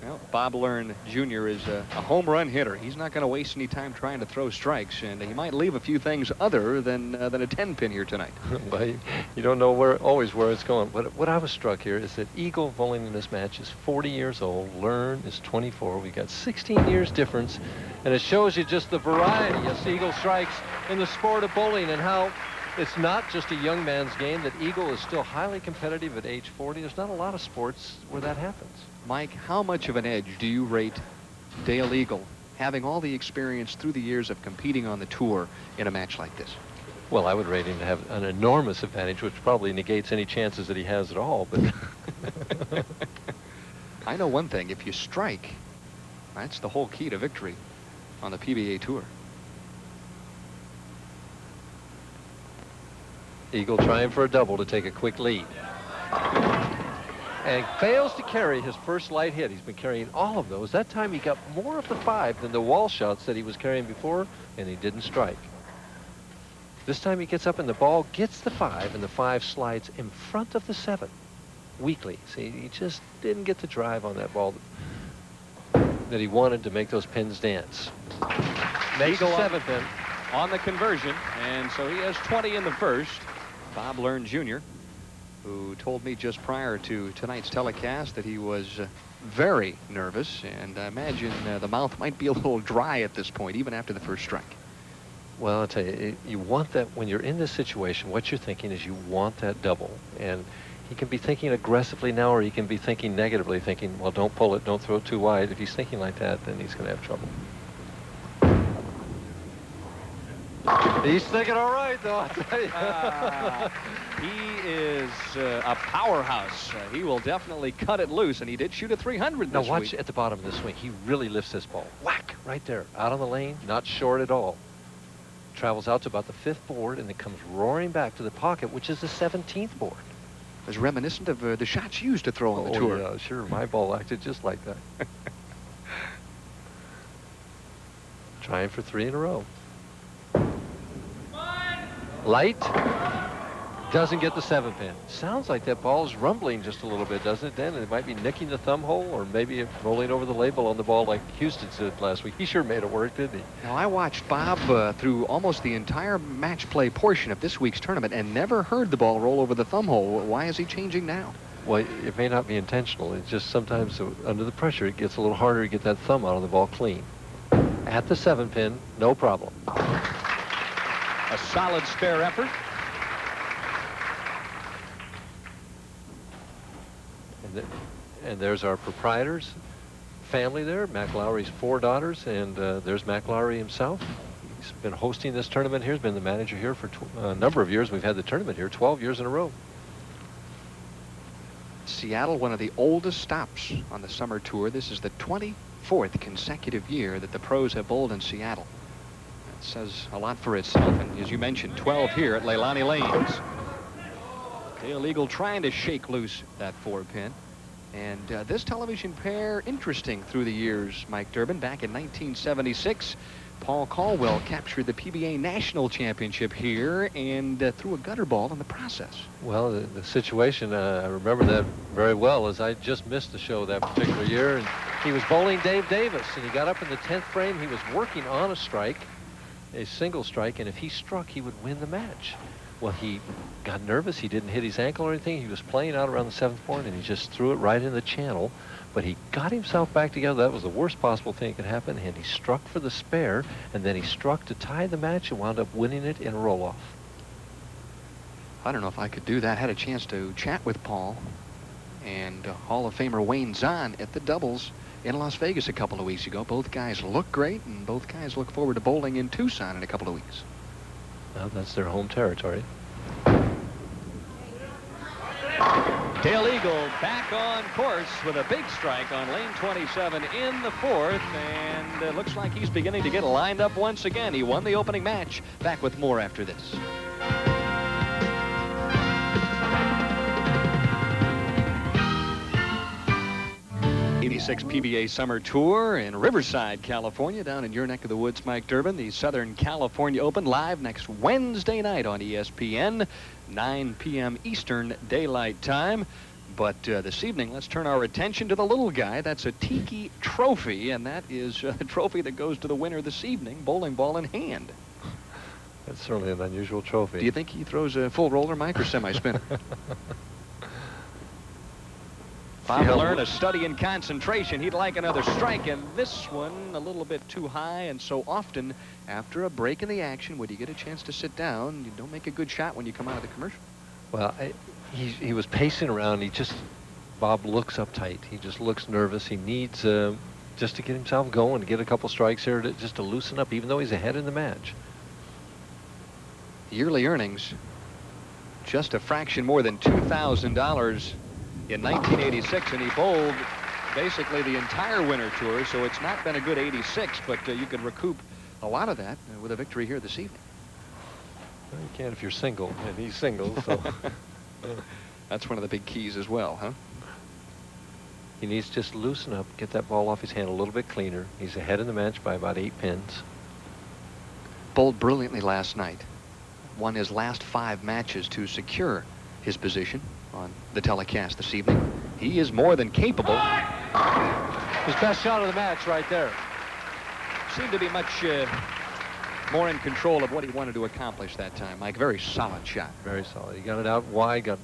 well, Bob Learn Jr. is a home run hitter. He's not going to waste any time trying to throw strikes, and he might leave a few things other than a 10-pin here tonight. Well, you don't know always where it's going. But what I was struck here is that Eagle bowling in this match is 40 years old. Learn is 24. We got 16 years difference, and it shows you just the variety of Eagle strikes in the sport of bowling and how it's not just a young man's game, that Eagle is still highly competitive at age 40. There's not a lot of sports where that happens. Mike, how much of an edge do you rate Dale Eagle, having all the experience through the years of competing on the tour in a match like this? Well, I would rate him to have an enormous advantage, which probably negates any chances that he has at all. But I know one thing. If you strike, that's the whole key to victory on the PBA Tour. Eagle trying for a double to take a quick lead. And fails to carry his first light hit. He's been carrying all of those. That time he got more of the 5 than the wall shots that he was carrying before, and he didn't strike. This time he gets up and the ball gets the 5, and the 5 slides in front of the 7. Weakly. See, he just didn't get the drive on that ball that he wanted to make those pins dance. Makes Eagle 7 pin. On the conversion, and so he has 20 in the first. Bob Learn Jr. who told me just prior to tonight's telecast that he was very nervous, and I imagine the mouth might be a little dry at this point, even after the first strike. Well, I'll tell you, you want that when you're in this situation. What you're thinking is you want that double, and he can be thinking aggressively now, or he can be thinking negatively, thinking, well, don't pull it, don't throw it too wide. If he's thinking like that, then he's going to have trouble. He's thinking all right, though, I'll tell you. He is a powerhouse. He will definitely cut it loose, and he did shoot a 300 Now this watch week. at the bottom of the swing. He really lifts this ball. Whack, right there, out on the lane, not short at all. Travels out to about the 5th board, and it comes roaring back to the pocket, which is the 17th board. It was reminiscent of the shots you used to throw on the tour. Yeah, sure. My ball acted just like that. Trying for 3 in a row. Light. Doesn't get the 7-pin. Sounds like that ball is rumbling just a little bit, doesn't it, Dan? It might be nicking the thumb hole, or maybe rolling over the label on the ball like Houston did last week. He sure made it work, didn't he? Now, I watched Bob through almost the entire match play portion of this week's tournament and never heard the ball roll over the thumb hole. Why is he changing now? Well, it may not be intentional. It's just sometimes under the pressure, it gets a little harder to get that thumb out of the ball clean. At the 7-pin, no problem. A solid spare effort. And there's our proprietor's family there, Mac Lowry's 4 daughters, and there's Mac Lowry himself. He's been hosting this tournament here. He's been the manager here for a number of years. We've had the tournament here 12 years in a row. Seattle, one of the oldest stops on the summer tour. This is the 24th consecutive year that the pros have bowled in Seattle. That says a lot for itself. And as you mentioned, 12 here at Leilani Lanes. Dale Eagle trying to shake loose that 4-pin. And this television pair, interesting through the years, Mike Durbin. Back in 1976, Paul Caldwell captured the PBA National Championship here and threw a gutter ball in the process. Well, the situation, I remember that very well, as I just missed the show that particular year. And he was bowling Dave Davis, and he got up in the 10th frame. He was working on a strike, a single strike, and if he struck, he would win the match. Well, he got nervous. He didn't hit his ankle or anything. He was playing out around the 7th board, and he just threw it right in the channel. But he got himself back together. That was the worst possible thing that could happen, and he struck for the spare, and then he struck to tie the match and wound up winning it in a roll-off. I don't know if I could do that. Had a chance to chat with Paul and Hall of Famer Wayne Zahn at the doubles in Las Vegas a couple of weeks ago. Both guys look great, and both guys look forward to bowling in Tucson in a couple of weeks. Well, that's their home territory. Dale Eagle back on course with a big strike on lane 27 in the 4th, and it looks like he's beginning to get lined up once again. He won the opening match. Back with more after this. '86 PBA Summer Tour in Riverside, California, down in your neck of the woods, Mike Durbin. The Southern California Open live next Wednesday night on ESPN, 9 p.m. Eastern Daylight Time. But this evening, let's turn our attention to the little guy. That's a Tiki Trophy, and that is a trophy that goes to the winner this evening, bowling ball in hand. That's certainly an unusual trophy. Do you think he throws a full roller, Mike, or semi-spinner? Bob learned a study in concentration. He'd like another strike, and this one a little bit too high. And so often, after a break in the action, when you get a chance to sit down, you don't make a good shot when you come out of the commercial. Well, he was pacing around. Bob looks uptight. He just looks nervous. He needs just to get himself going, to get a couple strikes here, just to loosen up, even though he's ahead in the match. Yearly earnings, just a fraction more than $2,000 in 1986, and he bowled basically the entire winter tour, so it's not been a good 86, but you could recoup a lot of that with a victory here this evening. Well, you can if you're single, and he's single, so. That's one of the big keys as well, huh? He needs to just loosen up, get that ball off his hand a little bit cleaner. He's ahead in the match by about 8 pins. Bowled brilliantly last night. Won his last 5 matches to secure his position on the telecast this evening. He is more than capable. His best shot of the match right there. Seemed to be much more in control of what he wanted to accomplish that time, Mike. Very solid shot. Very solid. He got it out wide, got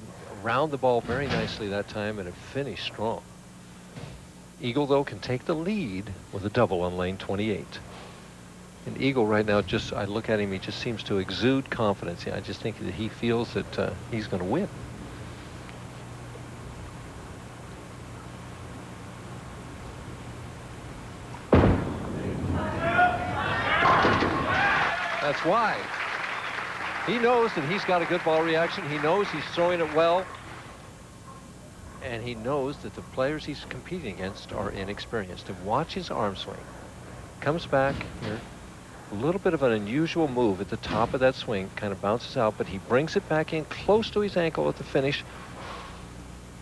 ground the ball very nicely that time, and it finished strong. Eagle, though, can take the lead with a double on lane 28. And Eagle right now, just I look at him, he just seems to exude confidence. I just think that he feels that he's going to win. That's why. He knows that he's got a good ball reaction. He knows he's throwing it well. And he knows that the players he's competing against are inexperienced. And watch his arm swing. Comes back here. A little bit of an unusual move at the top of that swing. Kind of bounces out, but he brings it back in close to his ankle at the finish.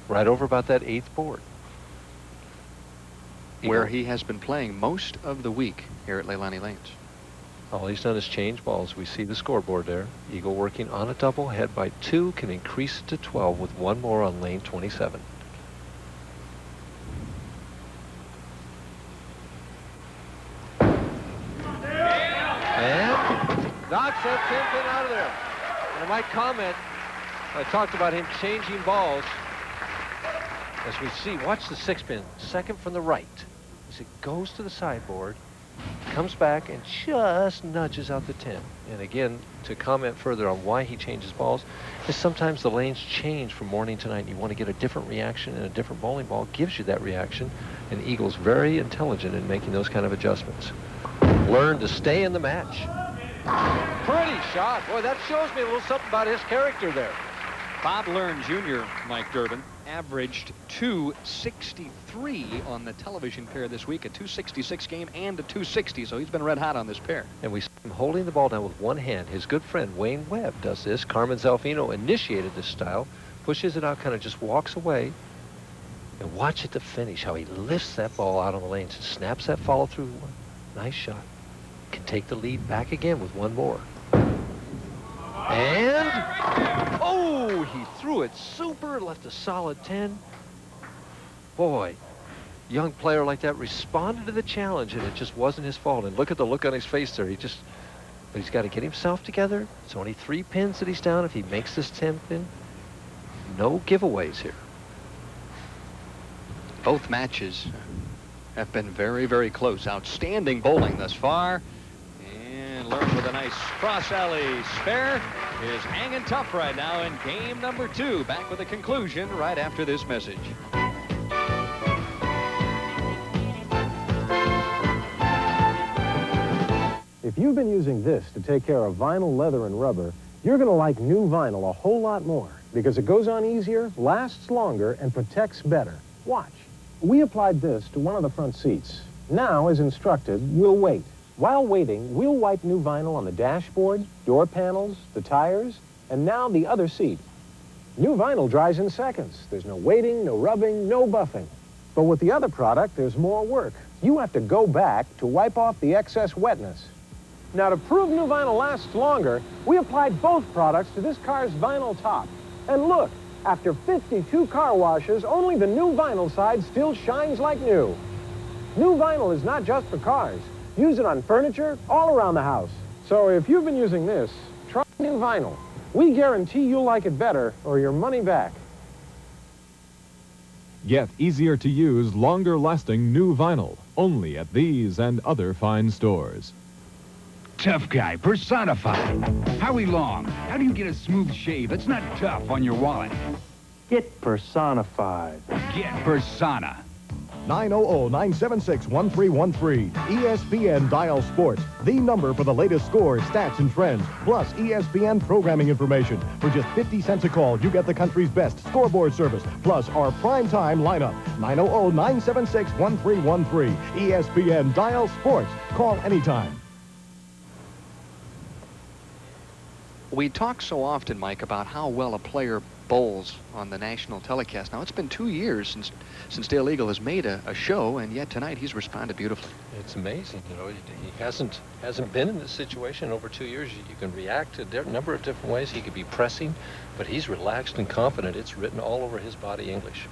Right over about that 8th board. Where he has been playing most of the week here at Leilani Lanes. All he's done is change balls. We see the scoreboard there. Eagle working on a double, head by 2, can increase it to 12 with 1 more on lane 27. And knocks that 10 pin out of there. And I might comment, I talked about him changing balls. As we see, watch the 6 pin, second from the right. As it goes to the sideboard, comes back and just nudges out the 10. And again, to comment further on why he changes balls, is sometimes the lanes change from morning to night. And you want to get a different reaction, and a different bowling ball gives you that reaction. And Eagle's very intelligent in making those kind of adjustments. Learn to stay in the match. Pretty shot. Boy, that shows me a little something about his character there. Bob Learn Jr., Mike Durbin, averaged 263 on the television pair this week, a 266 game and a 260, so he's been red hot on this pair. And we see him holding the ball down with one hand. His good friend Wayne Webb does this. Carmen Zalfino initiated this style, pushes it out, kind of just walks away. And watch at the finish how he lifts that ball out on the lanes and snaps that follow through. Nice shot. Can take the lead back again with 1 more. And, oh, he threw it super, left a solid 10. Boy, young player like that responded to the challenge, and it just wasn't his fault. And look at the look on his face there. But he's got to get himself together. It's only 3 pins that he's down. If he makes this 10 pin, no giveaways here. Both matches have been very, very close. Outstanding bowling thus far. And Learn with a nice cross alley spare is hanging tough right now in game number 2. Back with a conclusion right after this message. If you've been using this to take care of vinyl, leather, and rubber, you're going to like new vinyl a whole lot more because it goes on easier, lasts longer, and protects better. Watch. We applied this to one of the front seats. Now, as instructed, we'll wait. While waiting, we'll wipe new vinyl on the dashboard, door panels, the tires, and now the other seat. New vinyl dries in seconds. There's no waiting, no rubbing, no buffing. But with the other product, there's more work. You have to go back to wipe off the excess wetness. Now, to prove new vinyl lasts longer, we applied both products to this car's vinyl top. And look, after 52 car washes, only the new vinyl side still shines like new. New vinyl is not just for cars. Use it on furniture all around the house. So if you've been using this, try new vinyl. We guarantee you'll like it better or your money back. Get easier to use, longer lasting new vinyl. Only at these and other fine stores. Tough guy personified. Howie Long, how do you get a smooth shave that's not tough on your wallet? Get personified. Get Persona. 900-976-1313. ESPN Dial Sports, the number for the latest scores, stats, and trends, plus ESPN programming information. For just 50 cents a call, you get the country's best scoreboard service, plus our primetime lineup. 900-976-1313. ESPN Dial Sports. Call anytime. We talk so often, Mike, about how well a player bowls on the national telecast. Now, it's been 2 years since Dale Eagle has made a show, and yet tonight he's responded beautifully. It's amazing, you know. He hasn't been in this situation over 2 years. You can react to a number of different ways. He could be pressing, but he's relaxed and confident. It's written all over his body English.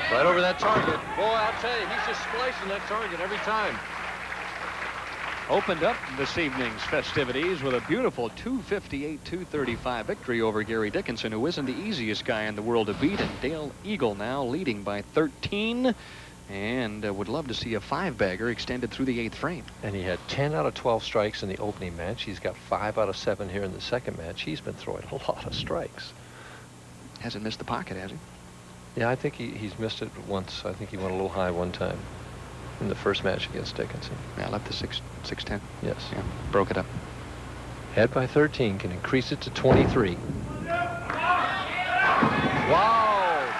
Right over that target. Boy, I'll tell you, he's just splicing that target every time. Opened up this evening's festivities with a beautiful 258-235 victory over Gary Dickinson, who isn't the easiest guy in the world to beat. And Dale Eagle now leading by 13, and would love to see a 5-bagger extended through the 8th frame. And he had 10 out of 12 strikes in the opening match. He's got 5 out of 7 here in the second match. He's been throwing a lot of strikes. Hasn't missed the pocket, has he? Yeah, I think he's missed it once. I think he went a little high one time in the first match against Dickinson. Yeah, left the 6-10. Yes. Yeah, broke it up. Head by 13, can increase it to 23. Wow!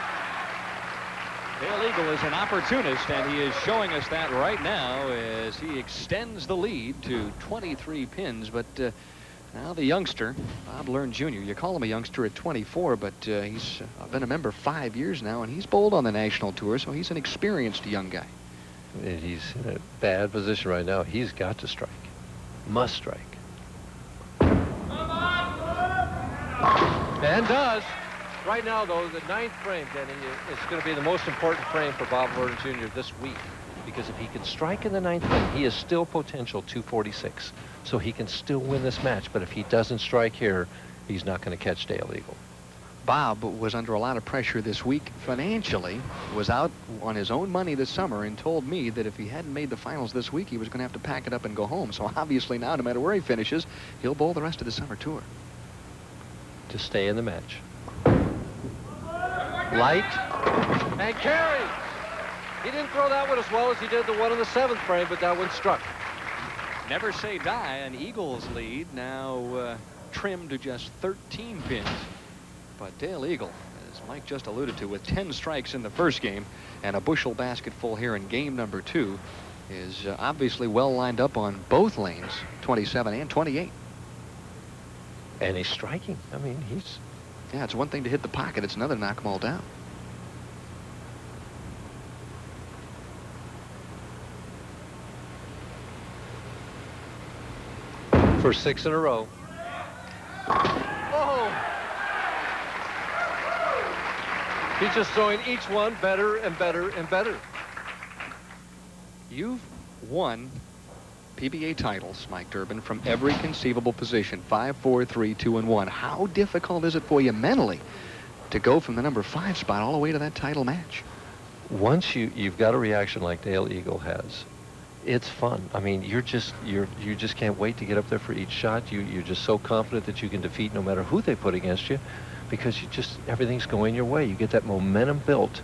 Dale Eagle is an opportunist, and he is showing us that right now as he extends the lead to 23 pins. But now the youngster, Bob Learn Jr., you call him a youngster at 24, but he's been a member 5 years now, and he's bowled on the national tour, so he's an experienced young guy. And he's in a bad position right now. He's got to strike. Must strike. And does. Right now, though, the 9th frame, Denny, is going to be the most important frame for Bob Learn Jr. this week. Because if he can strike in the 9th frame, he is still potential 246. So he can still win this match. But if he doesn't strike here, he's not going to catch Dale Eagle. Bob was under a lot of pressure this week financially, was out on his own money this summer, and told me that if he hadn't made the finals this week, he was going to have to pack it up and go home. So obviously now, no matter where he finishes, he'll bowl the rest of the summer tour. To stay in the match. Light and carry. He didn't throw that one as well as he did the one in the 7th frame, but that one struck. Never say die. An Eagles lead now trimmed to just 13 pins. But Dale Eagle, as Mike just alluded to, with 10 strikes in the first game and a bushel basket full here in game number 2, is obviously well lined up on both lanes, 27 and 28. And he's striking. I mean, he's... Yeah, it's one thing to hit the pocket. It's another to knock them all down. For 6 in a row. Oh! He's just throwing each one better and better and better. You've won PBA titles, Mike Durbin, from every conceivable position. 5, 4, 3, 2, and 1. How difficult is it for you mentally to go from the number 5 spot all the way to that title match? Once you've got a reaction like Dale Eagle has, it's fun. I mean, you just can't wait to get up there for each shot. You're just so confident that you can defeat no matter who they put against you, because everything's going your way. You get that momentum built,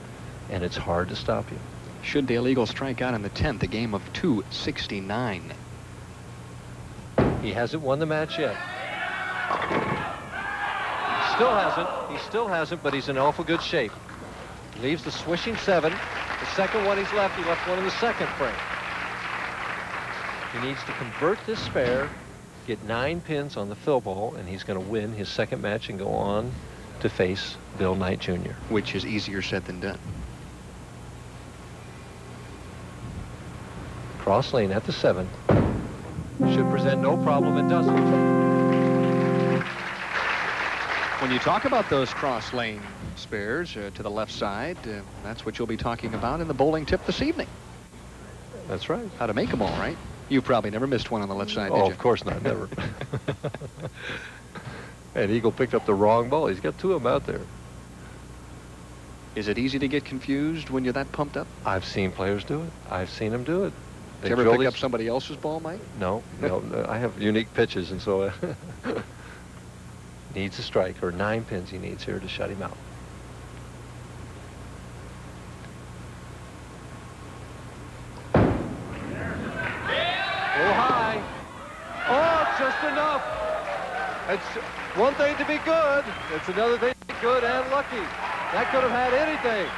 and it's hard to stop you. Should Dale Eagle strike out in the 10th, a game of 269. He hasn't won the match yet. Still hasn't. He still hasn't, but he's in awful good shape. Leaves the swishing 7. The second one he left one in the 2nd frame. He needs to convert this spare, get 9 pins on the fill ball, and he's going to win his 2nd match and go on to face Bill Knight Jr. Which is easier said than done. Cross lane at the 7. Should present no problem. It doesn't. When you talk about those cross lane spares to the left side, that's what you'll be talking about in the bowling tip this evening. That's right. How to make them all right. You probably never missed one on the left side, did you? Oh, of course not. Never. And Eagle picked up the wrong ball. He's got 2 of them out there. Is it easy to get confused when you're that pumped up? I've seen players do it. I've seen them do it. Did you ever pick up somebody else's ball, Mike? No. I have unique pitches, and so needs a strike, or 9 pins he needs here to shut him out. A little high. Oh, just enough. It's one thing to be good. It's another thing to be good and lucky. That could have had anything.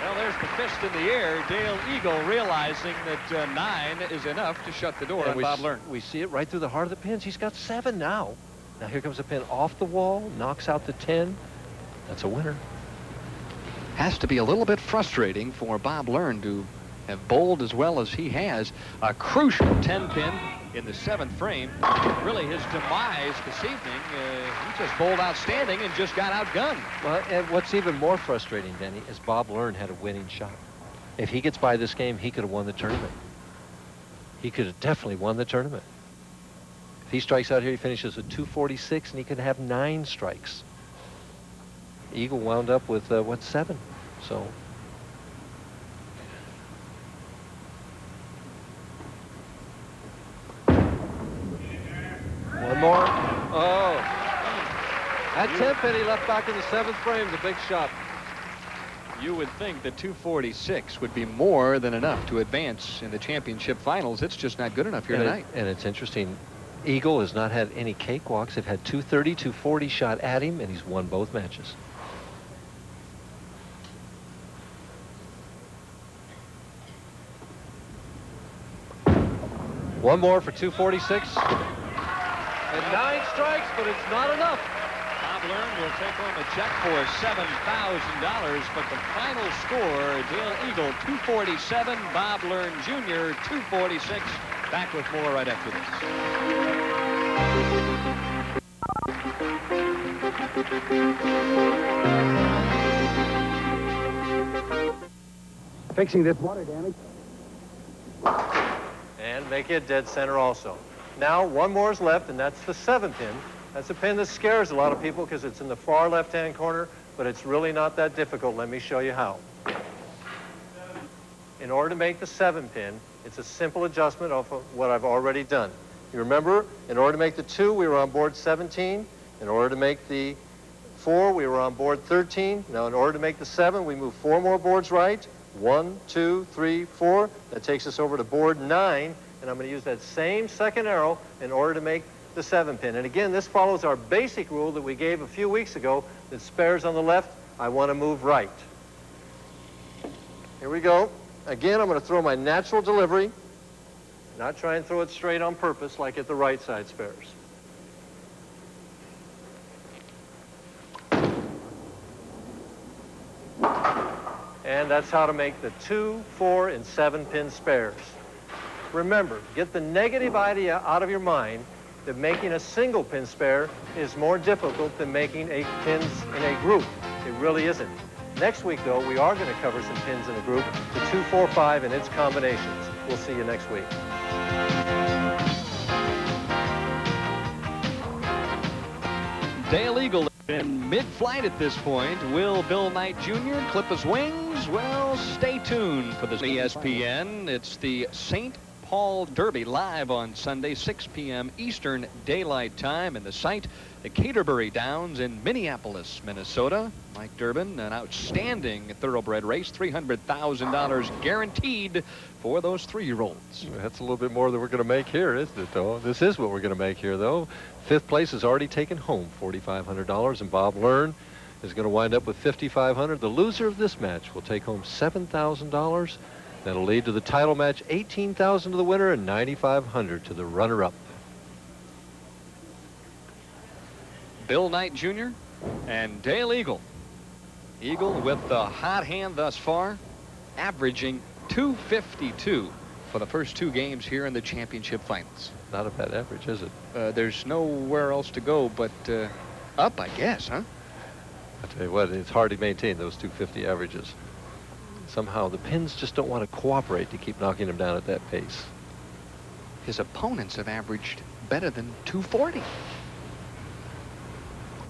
Well, there's the fist in the air. Dale Eagle realizing that 9 is enough to shut the door on Bob Learn. We see it right through the heart of the pins. He's got 7 now. Now here comes a pin off the wall, knocks out the 10. That's a winner. Has to be a little bit frustrating for Bob Learn to have bowled as well as he has. A crucial 10-pin in the 7th frame. Really his demise this evening. He just bowled outstanding and just got outgunned. Well, and what's even more frustrating, Denny, is Bob Learn had a winning shot. If he gets by this game, he could have won the tournament. he could have definitely won the tournament. If he strikes out here, he finishes at 246, and he could have 9 strikes. Eagle wound up with, 7? So... One more. Oh. That 10-pin he left back in the 7th frame is a big shot. You would think that 246 would be more than enough to advance in the championship finals. It's just not good enough here tonight. And it's interesting. Eagle has not had any cakewalks. They've had 230, 240 shot at him, and he's won both matches. One more for 246. And 9 strikes, but it's not enough. Bob Learn will take home a check for $7,000, but the final score, Dale Eagle 247, Bob Learn Jr. 246. Back with more right after this. Fixing this water damage. And make it dead center also. Now, one more is left, and that's the 7th pin. That's a pin that scares a lot of people because it's in the far left-hand corner, but it's really not that difficult. Let me show you how. In order to make the 7 pin, it's a simple adjustment of what I've already done. You remember, in order to make the 2, we were on board 17. In order to make the 4, we were on board 13. Now, in order to make the 7, we move 4 more boards right. 1, 2, 3, 4. That takes us over to board 9. And I'm going to use that same second arrow in order to make the 7 pin. And again, this follows our basic rule that we gave a few weeks ago that spares on the left. I want to move right. Here we go. Again, I'm going to throw my natural delivery, not try and throw it straight on purpose like at the right side spares. And that's how to make the 2, 4, and 7 pin spares. Remember, get the negative idea out of your mind that making a single pin spare is more difficult than making pins in a group. It really isn't. Next week, though, we are going to cover some pins in a group, the 2, 4, 5, and its combinations. We'll see you next week. Dale Eagle in mid-flight at this point. Will Bill Knight Jr. clip his wings? Well, stay tuned for this ESPN. It's the St. Paul Derby live on Sunday, 6 p.m. Eastern Daylight Time, and the site, the Caterbury Downs in Minneapolis, Minnesota. Mike Durbin, an outstanding thoroughbred race, $300,000 guaranteed for those 3-year-olds. That's a little bit more than we're going to make here, isn't it, though? This is what we're going to make here, though. 5th place has already taken home $4,500, and Bob Learn is going to wind up with $5,500. The loser of this match will take home $7,000. That'll lead to the title match, $18,000 to the winner and $9,500 to the runner-up. Bill Knight Jr. and Dale Eagle. Eagle with the hot hand thus far, averaging 252 for the first 2 games here in the championship finals. Not a bad average, is it? There's nowhere else to go but up, I guess, huh? I tell you what, it's hard to maintain those 250 averages. Somehow the pins just don't want to cooperate to keep knocking him down at that pace. His opponents have averaged better than 240.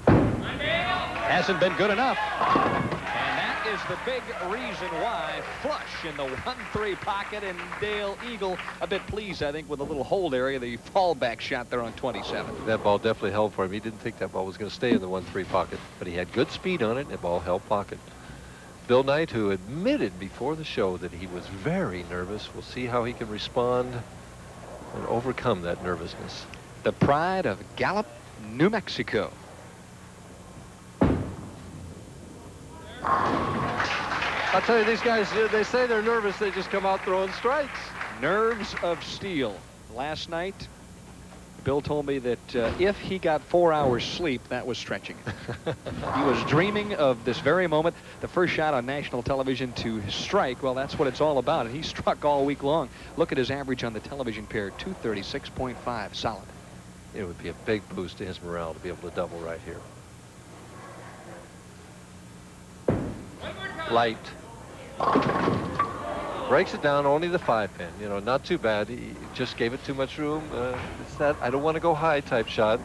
Hasn't been good enough. And that is the big reason why. Flush in the 1-3 pocket, and Dale Eagle a bit pleased, I think, with a little hold area, the fallback shot there on 27. That ball definitely held for him. He didn't think that ball was going to stay in the 1-3 pocket, but he had good speed on it, and the ball held pocket. Bill Knight, who admitted before the show that he was very nervous, we'll see how he can respond and overcome that nervousness. The pride of Gallup, New Mexico. I'll tell you, these guys, they say they're nervous, they just come out throwing strikes. Nerves of steel. Last night, Bill told me that if he got 4 hours sleep, that was stretching it. He was dreaming of this very moment, the first shot on national television to strike. Well, that's what it's all about, and he struck all week long. Look at his average on the television pair, 236.5, solid. It would be a big boost to his morale to be able to double right here. Light. Breaks it down, only the 5-pin. You know, not too bad. He just gave it too much room. It's that I don't want to go high type shot.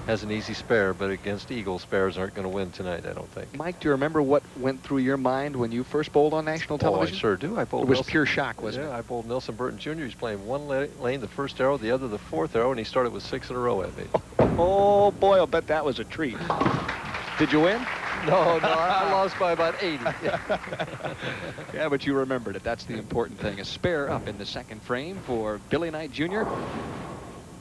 Has an easy spare, but against Eagle, spares aren't going to win tonight, I don't think. Mike, do you remember what went through your mind when you first bowled on national television? Oh, I sure do. I bowled it was Nelson, pure shock, wasn't yeah, it? I bowled Nelson Burton Jr. He's playing one lane, the first arrow, the other the fourth arrow, and he started with 6 in a row at me. Oh, boy, I'll bet that was a treat. Did you win? No, I lost by about 80. Yeah, but you remembered it. That's the important thing. A spare up in the second frame for Billy Knight Jr.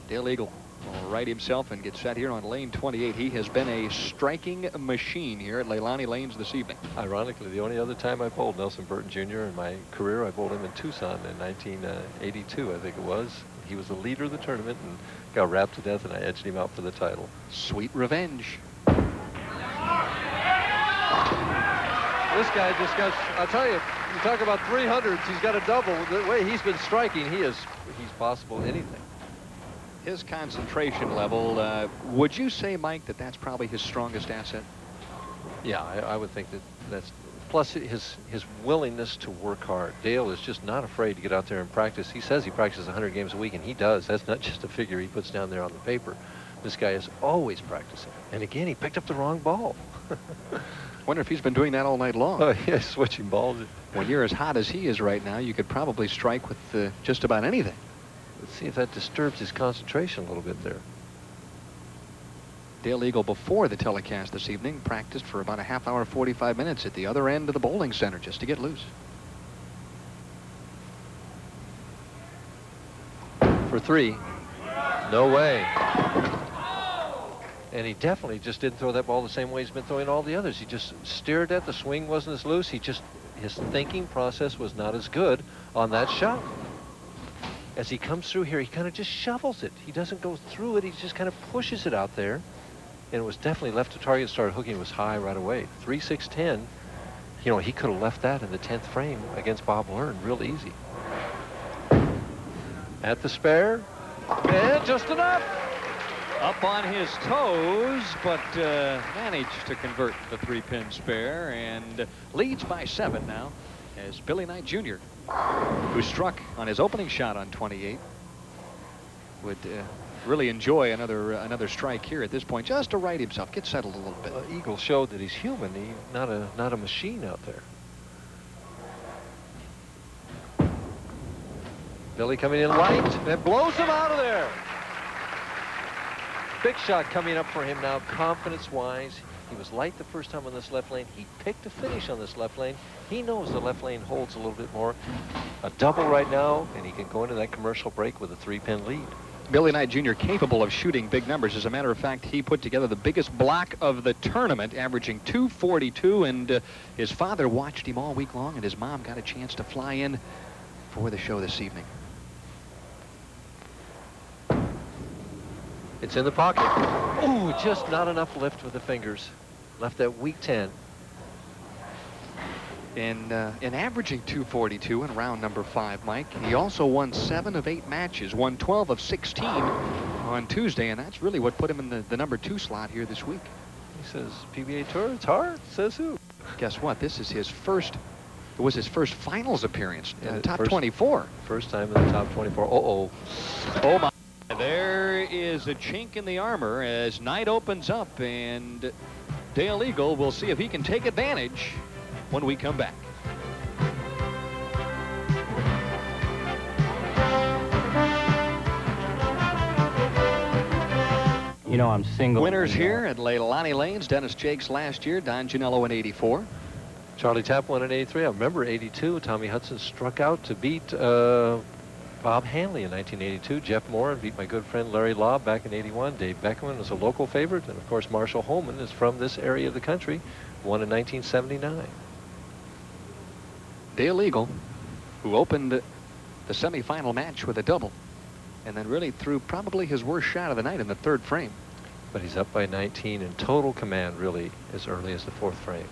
Dale Eagle will right himself and get set here on lane 28. He has been a striking machine here at Leilani Lanes this evening. Ironically, the only other time I bowled Nelson Burton Jr. in my career, I bowled him in Tucson in 1982, I think it was. He was the leader of the tournament and got wrapped to death, and I edged him out for the title. Sweet revenge. This guy just got, I'll tell you, you talk about 300s, he's got a double. The way he's been striking, he's possible anything. His concentration level, would you say, Mike, that that's probably his strongest asset? Yeah, I would think that's, plus his willingness to work hard. Dale is just not afraid to get out there and practice. He says he practices 100 games a week, and he does. That's not just a figure he puts down there on the paper. This guy is always practicing. And again, he picked up the wrong ball. Wonder if he's been doing that all night long. Oh, yeah, switching balls. When you're as hot as he is right now, you could probably strike with just about anything. Let's see if that disturbs his concentration a little bit there. Dale Eagle, before the telecast this evening, practiced for about a half hour, 45 minutes at the other end of the bowling center just to get loose. For 3. No way. And he definitely just didn't throw that ball the same way he's been throwing all the others. He just stared at the swing, wasn't as loose. His thinking process was not as good on that shot. As he comes through here, he kind of just shovels it. He doesn't go through it. He just kind of pushes it out there. And it was definitely left to target, started hooking. It was high right away. 3-6-10. You know, he could have left that in the 10th frame against Bob Learn real easy. At the spare. And just enough. Up on his toes, but managed to convert the 3-pin spare and leads by 7 now as Billy Knight Jr., who struck on his opening shot on 28, would really enjoy another strike here at this point, just to right himself, get settled a little bit. Eagle showed that he's human. He's not a machine out there. Billy coming in light and blows him out of there. Big shot coming up for him now, confidence-wise. He was light the first time on this left lane. He picked a finish on this left lane. He knows the left lane holds a little bit more. A double right now, and he can go into that commercial break with a 3-pin lead. Billy Knight Jr. capable of shooting big numbers. As a matter of fact, he put together the biggest block of the tournament, averaging 242, and his father watched him all week long, and his mom got a chance to fly in for the show this evening. It's in the pocket. Oh, just not enough lift with the fingers. Left that weak 10. In averaging 242 in round number 5, Mike, he also won 7 of 8 matches, won 12 of 16 on Tuesday, and that's really what put him in the number 2 slot here this week. He says, PBA Tour, it's hard. Says who? Guess what? This is his first, it was his first finals appearance in the top first, 24. First time in the top 24. Uh-oh. Oh, my. There is a chink in the armor as Knight opens up, and Dale Eagle will see if he can take advantage when we come back. You know, I'm single. Winners here at Leilani Lanes. Dennis Jakes last year, Don Janello in 84. Charlie Tapp won in 83. I remember 82. Tommy Hudson struck out to beat Bob Hanley in 1982. Jeff Moran beat my good friend Larry Lobb back in 81. Dave Beckman was a local favorite. And, of course, Marshall Holman is from this area of the country. Won in 1979. Dale Eagle, who opened the semifinal match with a double, and then really threw probably his worst shot of the night in the 3rd frame. But he's up by 19 in total command, really, as early as the 4th frame.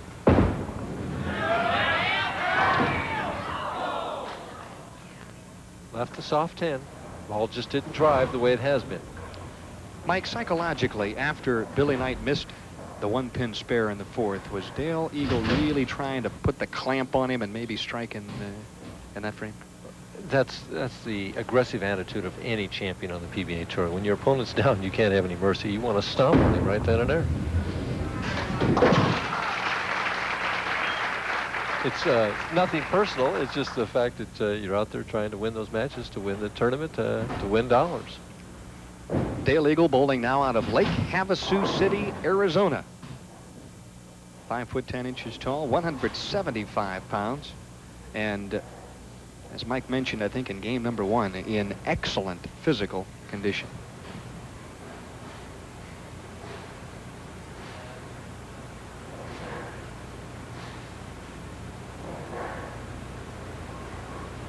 Left the soft 10. Ball just didn't drive the way it has been. Mike, psychologically, after Billy Knight missed the 1-pin spare in the 4th, was Dale Eagle really trying to put the clamp on him and maybe strike in in that frame? That's the aggressive attitude of any champion on the PBA Tour. When your opponent's down, you can't have any mercy. You want to stomp on him right then and there. It's nothing personal. It's just the fact that you're out there trying to win those matches, to win the tournament, to win dollars. Dale Eagle bowling now out of Lake Havasu City, Arizona. 5 foot 10 inches tall, 175 pounds. And as Mike mentioned, I think in game number 1, in excellent physical condition.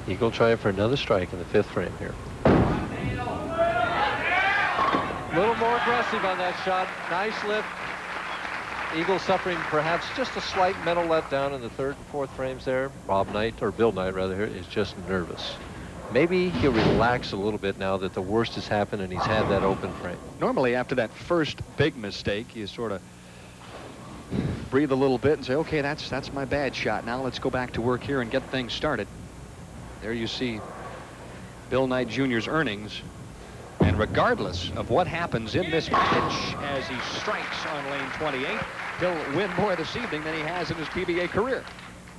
Eagle trying for another strike in the 5th frame here. A little more aggressive on that shot. Nice lift. Eagle suffering perhaps just a slight mental letdown in the 3rd and 4th frames there. Bob Knight, or Bill Knight rather, here is just nervous. Maybe he'll relax a little bit now that the worst has happened and he's had that open frame. Normally after that first big mistake, you sort of breathe a little bit and say, okay, that's my bad shot. Now let's go back to work here and get things started. There you see Bill Knight Jr.'s earnings. And regardless of what happens in this match as he strikes on lane 28, he'll win more this evening than he has in his PBA career.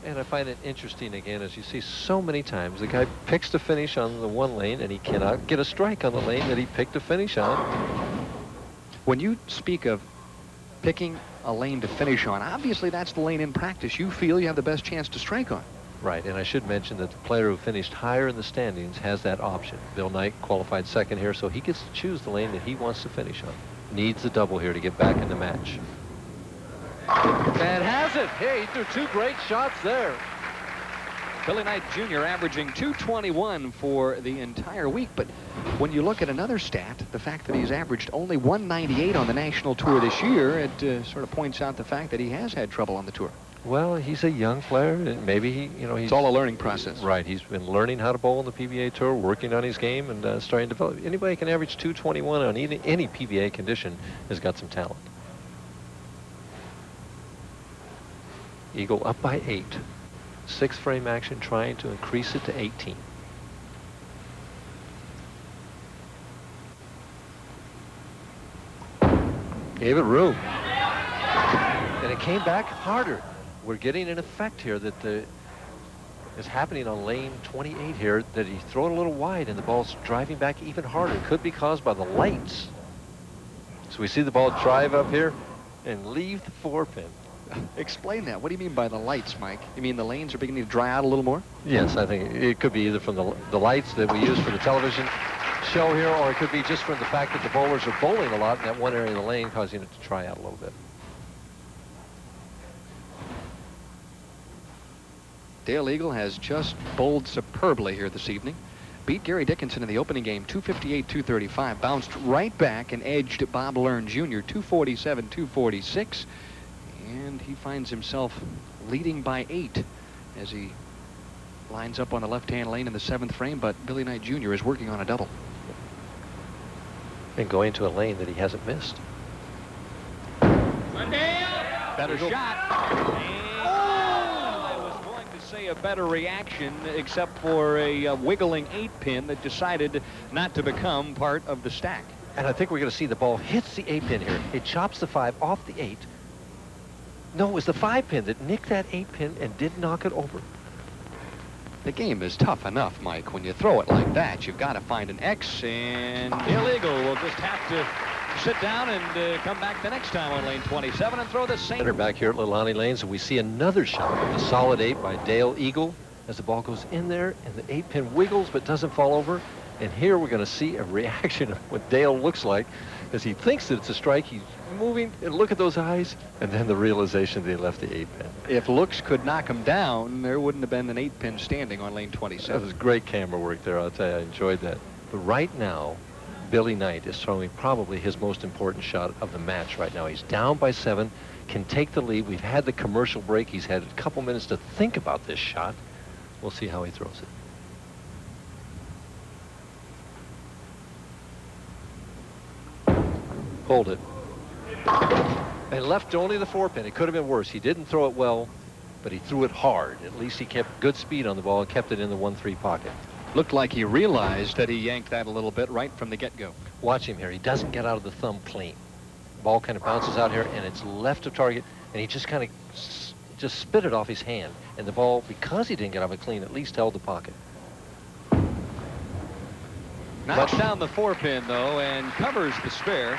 And I find it interesting, again, as you see so many times, the guy picks to finish on the 1 lane, and he cannot get a strike on the lane that he picked to finish on. When you speak of picking a lane to finish on, obviously that's the lane in practice you feel you have the best chance to strike on. Right, and I should mention that the player who finished higher in the standings has that option. Bill Knight qualified 2nd here, so he gets to choose the lane that he wants to finish on. Needs the double here to get back in the match. And has it. Hey, he threw 2 great shots there. Billy Knight Jr. averaging 221 for the entire week, but when you look at another stat, the fact that he's averaged only 198 on the national tour this year, it sort of points out the fact that he has had trouble on the tour. Well, he's a young player, and maybe he's... It's all a learning process. Right, he's been learning how to bowl on the PBA Tour, working on his game, and starting to develop. Anybody can average 221 on any PBA condition has got some talent. Eagle up by 8. 6th frame action, trying to increase it to 18. Gave it room. And it came back harder. We're getting an effect here that is happening on lane 28 here, that he's throwing a little wide and the ball's driving back even harder. It could be caused by the lights. So we see the ball drive up here and leave the 4-pin. Explain that. What do you mean by the lights, Mike? You mean the lanes are beginning to dry out a little more? Yes, I think it could be either from the lights that we use for the television show here, or it could be just from the fact that the bowlers are bowling a lot in that one area of the lane, causing it to dry out a little bit. Dale Eagle has just bowled superbly here this evening. Beat Gary Dickinson in the opening game, 258-235. Bounced right back and edged Bob Learn Jr., 247-246. And he finds himself leading by 8 as he lines up on the left-hand lane in the 7th frame, but Billy Knight Jr. is working on a double. And going to a lane that he hasn't missed. Better shot. Say a better reaction, except for a wiggling 8-pin that decided not to become part of the stack. And I think we're going to see the ball hits the 8-pin here. It chops the 5 off the 8. No, it was the 5-pin that nicked that 8-pin and did knock it over. The game is tough enough, Mike. When you throw it like that, you've got to find an X, and Dale Eagle will just have to sit down and come back the next time on lane 27 and throw the same. Back here at Leilani Lanes, and we see another shot of a solid 8 by Dale Eagle as the ball goes in there and the 8-pin wiggles but doesn't fall over. And here we're going to see a reaction of what Dale looks like as he thinks that it's a strike. He's moving, and look at those eyes, and then the realization that he left the 8-pin. If looks could knock him down, there wouldn't have been an 8-pin standing on lane 27. That was great camera work there. I'll tell you, I enjoyed that. But right now, Billy Knight is throwing probably his most important shot of the match right now. He's down by 7, can take the lead. We've had the commercial break. He's had a couple minutes to think about this shot. We'll see how he throws it. Hold it. And left only the 4-pin. It could have been worse. He didn't throw it well. but he threw it hard. At least he kept good speed on the ball and kept it in the 1-3 pocket. Looked like he realized that he yanked that a little bit right from the get-go. Watch him here. He doesn't get out of the thumb clean. The ball kind of bounces out here, and it's left of target, and he just kind of just spit it off his hand. And the ball, because he didn't get out of it clean, at least held the pocket. Knocks down the 4-pin, though, and covers the spare.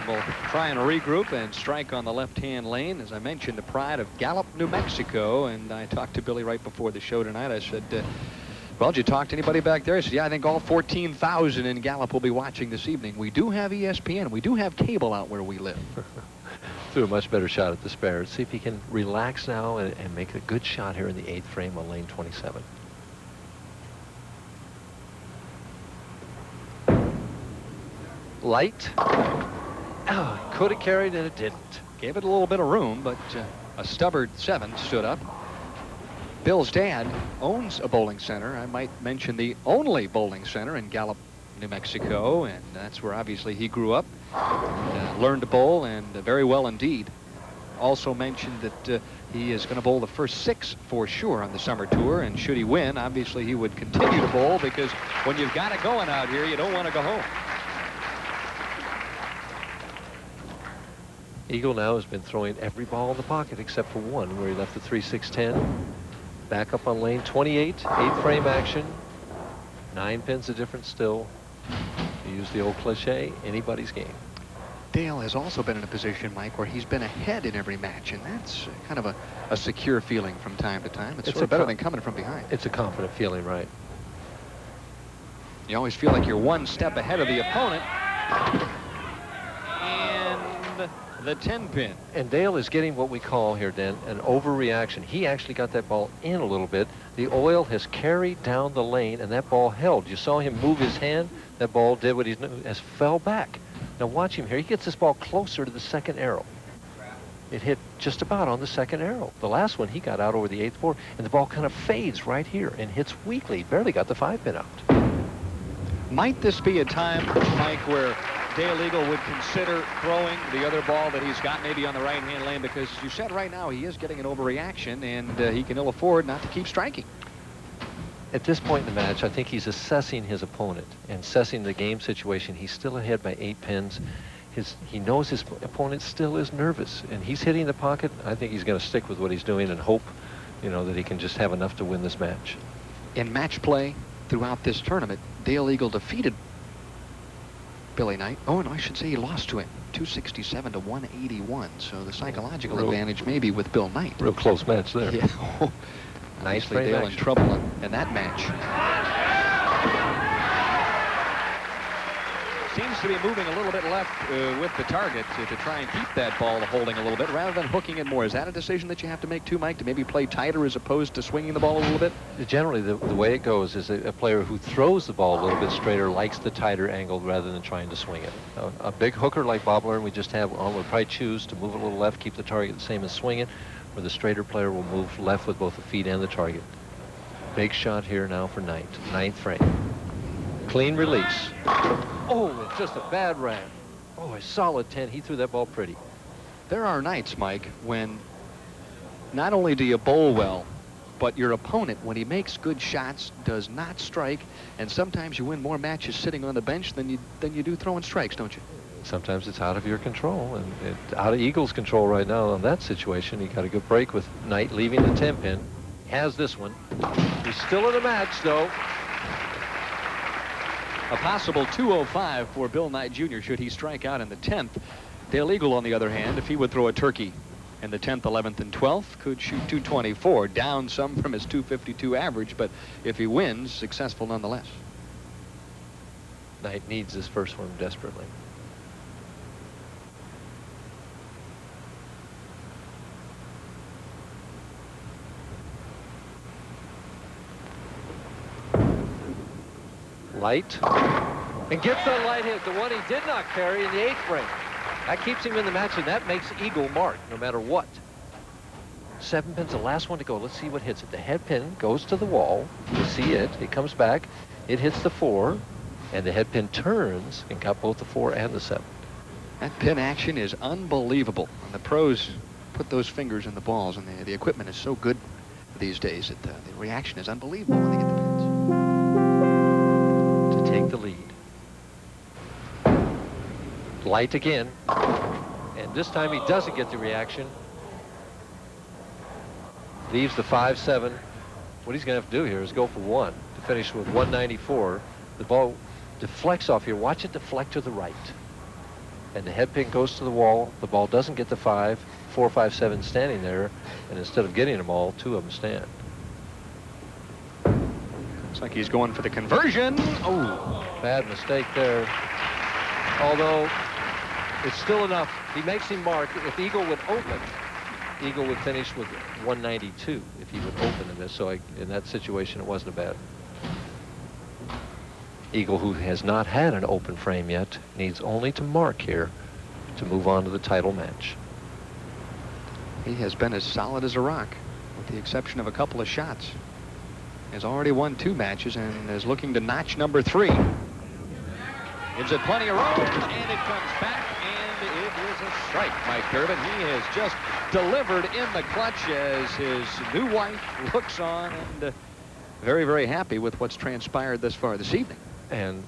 We'll try and regroup and strike on the left-hand lane. As I mentioned, the pride of Gallup, New Mexico. And I talked to Billy right before the show tonight. I said, well, did you talk to anybody back there? He said, yeah, I think all 14,000 in Gallup will be watching this evening. We do have ESPN. We do have cable out where we live. Threw a much better shot at the spare. See if he can relax now and make a good shot here in the 8th frame on lane 27. Light. Oh, could have carried and it didn't. Gave it a little bit of room, but a stubborn 7 stood up. Bill's dad owns a bowling center. I might mention the only bowling center in Gallup, New Mexico, and that's where obviously he grew up, learned to bowl, and very well indeed. Also mentioned that he is going to bowl the first 6 for sure on the summer tour, and should he win, obviously he would continue to bowl, because when you've got it going out here, you don't want to go home. Eagle now has been throwing every ball in the pocket except for one, where he left the 3-6-10. Back up on lane 28, 8th frame action. 9 pins of difference still. To use the old cliche, anybody's game. Dale has also been in a position, Mike, where he's been ahead in every match, and that's kind of a secure feeling from time to time. It's sort of better than coming from behind. It's a confident feeling, right? You always feel like you're one step ahead of the opponent. The 10-pin. And Dale is getting what we call here, Dan, an overreaction. He actually got that ball in a little bit. The oil has carried down the lane, and that ball held. You saw him move his hand. That ball did what he has fell back. Now watch him here. He gets this ball closer to the 2nd arrow. It hit just about on the 2nd arrow. The last one, he got out over the 8th board, and the ball kind of fades right here and hits weakly. Barely got the 5-pin out. Might this be a time, Mike, where Dale Eagle would consider throwing the other ball that he's got maybe on the right-hand lane? Because you said right now he is getting an overreaction, and he can ill afford not to keep striking. At this point in the match, I think he's assessing his opponent and assessing the game situation. He's still ahead by 8 pins. He knows his opponent still is nervous, and he's hitting the pocket. I think he's going to stick with what he's doing and hope, that he can just have enough to win this match. In match play throughout this tournament, Dale Eagle defeated Billy Knight. Oh, no, I should say he lost to him. 267 to 181. So the psychological advantage maybe with Bill Knight. Real close match there. Yeah. Nice Dale action. in trouble in that match. Seems to be moving a little bit left with the target to try and keep that ball holding a little bit rather than hooking it more. Is that a decision that you have to make too, Mike, to maybe play tighter as opposed to swinging the ball a little bit? Generally, the way it goes is a player who throws the ball a little bit straighter likes the tighter angle rather than trying to swing it. A big hooker like Bob Learn we just have on would probably choose to move a little left, keep the target the same as swing it, where the straighter player will move left with both the feet and the target. Big shot here now for Knight, 9th frame. Clean release. Oh, it's just a bad ram. Oh, a solid 10. He threw that ball pretty. There are nights, Mike, when not only do you bowl well, but your opponent, when he makes good shots, does not strike, and sometimes you win more matches sitting on the bench than you do throwing strikes, don't you? Sometimes it's out of your control, and it's out of Eagle's control right now on that situation. He got a good break with Knight leaving the 10-pin. He has this one. He's still in the match, though. A possible 205 for Bill Knight Jr. should he strike out in the 10th. Dale Eagle, on the other hand, if he would throw a turkey in the 10th, 11th, and 12th, could shoot 224, down some from his 252 average, but if he wins, successful nonetheless. Knight needs this first one desperately. Light, and gets the light hit, the one he did not carry in the 8th frame. That keeps him in the match, and that makes Eagle mark no matter what. 7 pins, the last one to go. Let's see what hits it. The head pin goes to the wall. You see it. It comes back. It hits the 4, and the head pin turns and got both the 4 and the 7. That pin action is unbelievable. And the pros put those fingers in the balls, and the equipment is so good these days that the reaction is unbelievable when they get the pins. To take the lead. Light again. And this time he doesn't get the reaction. Leaves the 5-7. What he's going to have to do here is go for 1 to finish with 194. The ball deflects off here. Watch it deflect to the right. And the head pin goes to the wall. The ball doesn't get the 5. 4, 5, 7 standing there. And instead of getting them all, 2 of them stand. Looks like he's going for the conversion. Oh, bad mistake there. Although it's still enough. He makes him mark. If Eagle would open, Eagle would finish with 192 if he would open in this. So in that situation, it wasn't a bad. Eagle, who has not had an open frame yet, needs only to mark here to move on to the title match. He has been as solid as a rock, with the exception of a couple of shots. Has already won 2 matches and is looking to notch number 3. Gives it plenty of room, and it comes back, and it is a strike. Mike Durbin, he has just delivered in the clutch as his new wife looks on, and very, very happy with what's transpired thus far this evening. And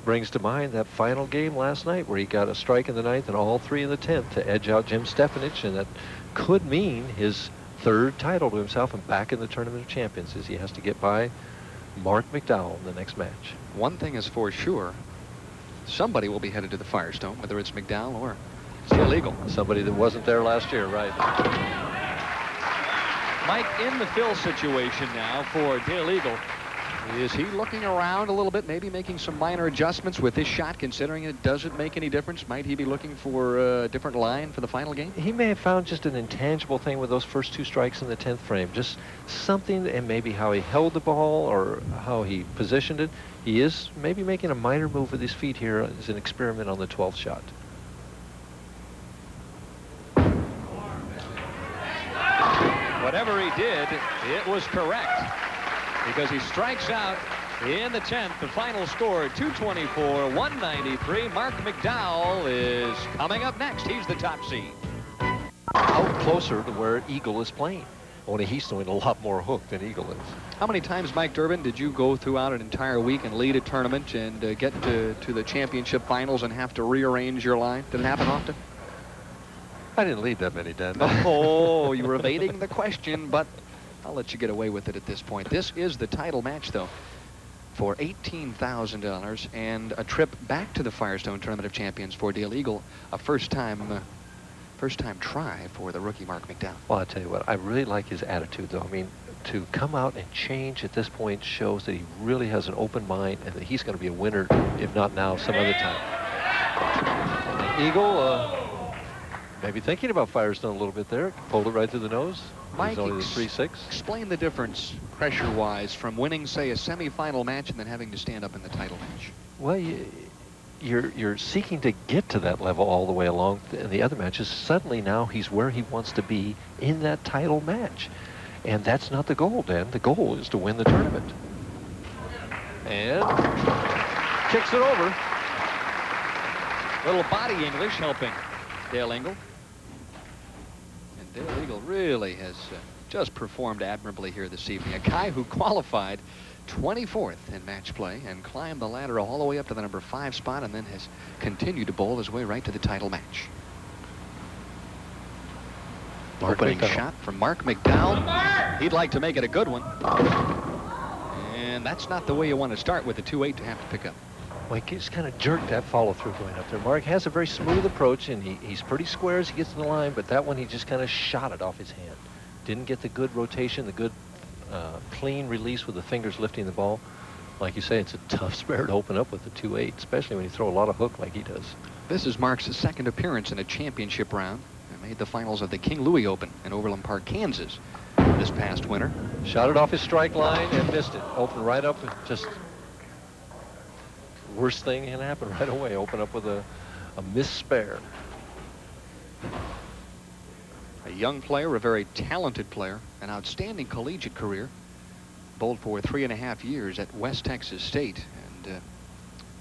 brings to mind that final game last night where he got a strike in the 9th and all 3 in the 10th to edge out Jim Stefanich, and that could mean his 3rd title to himself and back in the Tournament of Champions, as he has to get by Mark McDowell in the next match. One thing is for sure, somebody will be headed to the Firestone, whether it's McDowell or Steel Eagle. Somebody that wasn't there last year, right? Mike, in the fill situation now for Dale Eagle. Is he looking around a little bit, maybe making some minor adjustments with this shot, considering it doesn't make any difference? Might he be looking for a different line for the final game? He may have found just an intangible thing with those first 2 strikes in the 10th frame. Just something, and maybe how he held the ball or how he positioned it. He is maybe making a minor move with his feet here as an experiment on the 12th shot. Whatever he did, it was correct, because he strikes out in the 10th. The final score, 224-193. Mark McDowell is coming up next. He's the top seed. Out closer to where Eagle is playing. Only he's doing a lot more hook than Eagle is. How many times, Mike Durbin, did you go throughout an entire week and lead a tournament and get to the championship finals and have to rearrange your line? Did it happen often? I didn't lead that many, Dan. Oh, you were evading the question, but I'll let you get away with it at this point. This is the title match, though, for $18,000 and a trip back to the Firestone Tournament of Champions for Dale Eagle, a first-time try for the rookie Mark McDowell. Well, I'll tell you what, I really like his attitude, though. I mean, to come out and change at this point shows that he really has an open mind and that he's going to be a winner, if not now, some other time. And Eagle, maybe thinking about Firestone a little bit there. Pulled it right through the nose. Mike, only the 3-6. Explain the difference, pressure-wise, from winning, say, a semifinal match and then having to stand up in the title match. Well, you're seeking to get to that level all the way along in the other matches. Suddenly now he's where he wants to be in that title match. And that's not the goal, Dan. The goal is to win the tournament. And kicks it over. Little body English helping Dale Eagle. And Dale Eagle really has just performed admirably here this evening. A guy who qualified 24th in match play and climbed the ladder all the way up to the number 5 spot and then has continued to bowl his way right to the title match. Opening shot from Mark McDowell. He'd like to make it a good one. And that's not the way you want to start with a 2-8 to have to pick up. Well, he just kind of jerked that follow-through going up there. Mark has a very smooth approach, and he's pretty square as he gets to the line, but that one he just kind of shot it off his hand. Didn't get the good rotation, the good clean release with the fingers lifting the ball. Like you say, it's a tough spare to open up with the 2-8, especially when you throw a lot of hook like he does. This is Mark's 2nd appearance in a championship round. He made the finals of the King Louis Open in Overland Park, Kansas this past winter. Shot it off his strike line and missed it. Opened right up, and just worst thing can happen right away. Open up with a missed spare. A young player, a very talented player, an outstanding collegiate career. Bowled for 3.5 years at West Texas State, and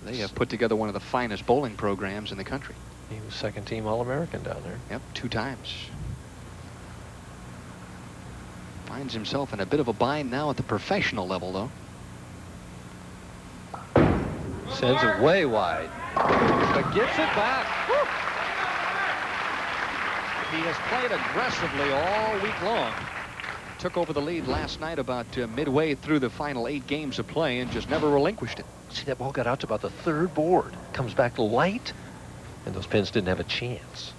they have put together one of the finest bowling programs in the country. He was 2nd team All-American down there. Yep, 2 times. Finds himself in a bit of a bind now at the professional level, though. Sends it way wide, but gets it back. Woo! He has played aggressively all week long. Took over the lead last night about midway through the final 8 games of play and just never relinquished it. See, that ball got out to about the 3rd board. Comes back light, and those pins didn't have a chance.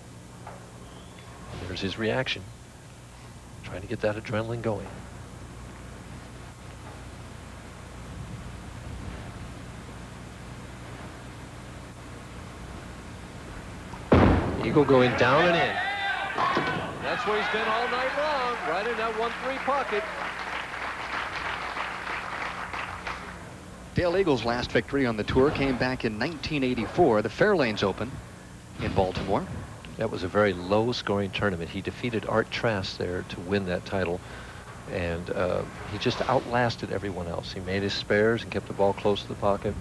And there's his reaction. Trying to get that adrenaline going. Eagle going down and in. That's where he's been all night long, right in that 1-3 pocket. Dale Eagle's last victory on the tour came back in 1984, the Fairlanes Open in Baltimore. That was a very low-scoring tournament. He defeated Art Trask there to win that title, and he just outlasted everyone else. He made his spares and kept the ball close to the pocket.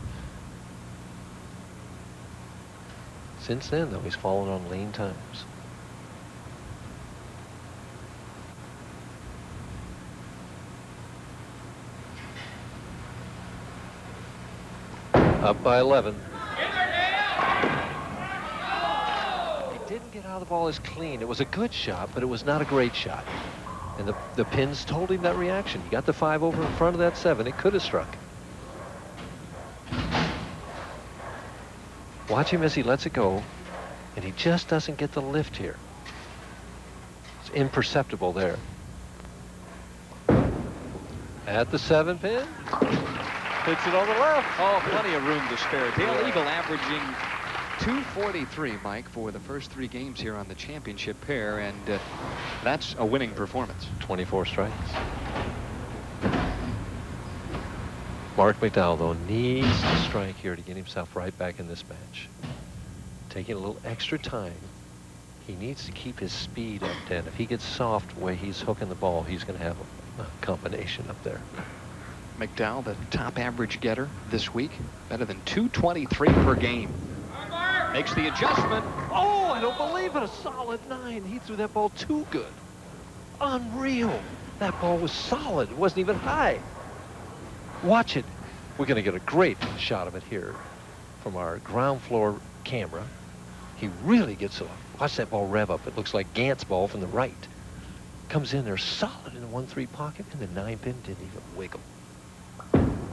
Since then, though, he's fallen on lean times. Up by 11. He didn't get out of the ball as clean. It was a good shot, but it was not a great shot. And the pins told him that reaction. He got the 5 over in front of that 7. It could have struck. Watch him as he lets it go, and he just doesn't get the lift here. It's imperceptible there. At the 7 pin. Hits it on the left. Oh, plenty of room to spare. Dale Eagle averaging 243, Mike, for the first 3 games here on the championship pair, and that's a winning performance. 24 strikes. Mark McDowell, though, needs to strike here to get himself right back in this match. Taking a little extra time. He needs to keep his speed up, Dan. If he gets soft where he's hooking the ball, he's going to have a combination up there. McDowell, the top average getter this week, better than 223 per game. Makes the adjustment. Oh, I don't believe it. A solid 9. He threw that ball too good. Unreal. That ball was solid. It wasn't even high. Watch it. We're going to get a great shot of it here from our ground floor camera. He really gets a watch that ball rev up. It looks like Gant's ball from the right. Comes in there solid in the 1-3 pocket, and the 9 pin didn't even wiggle.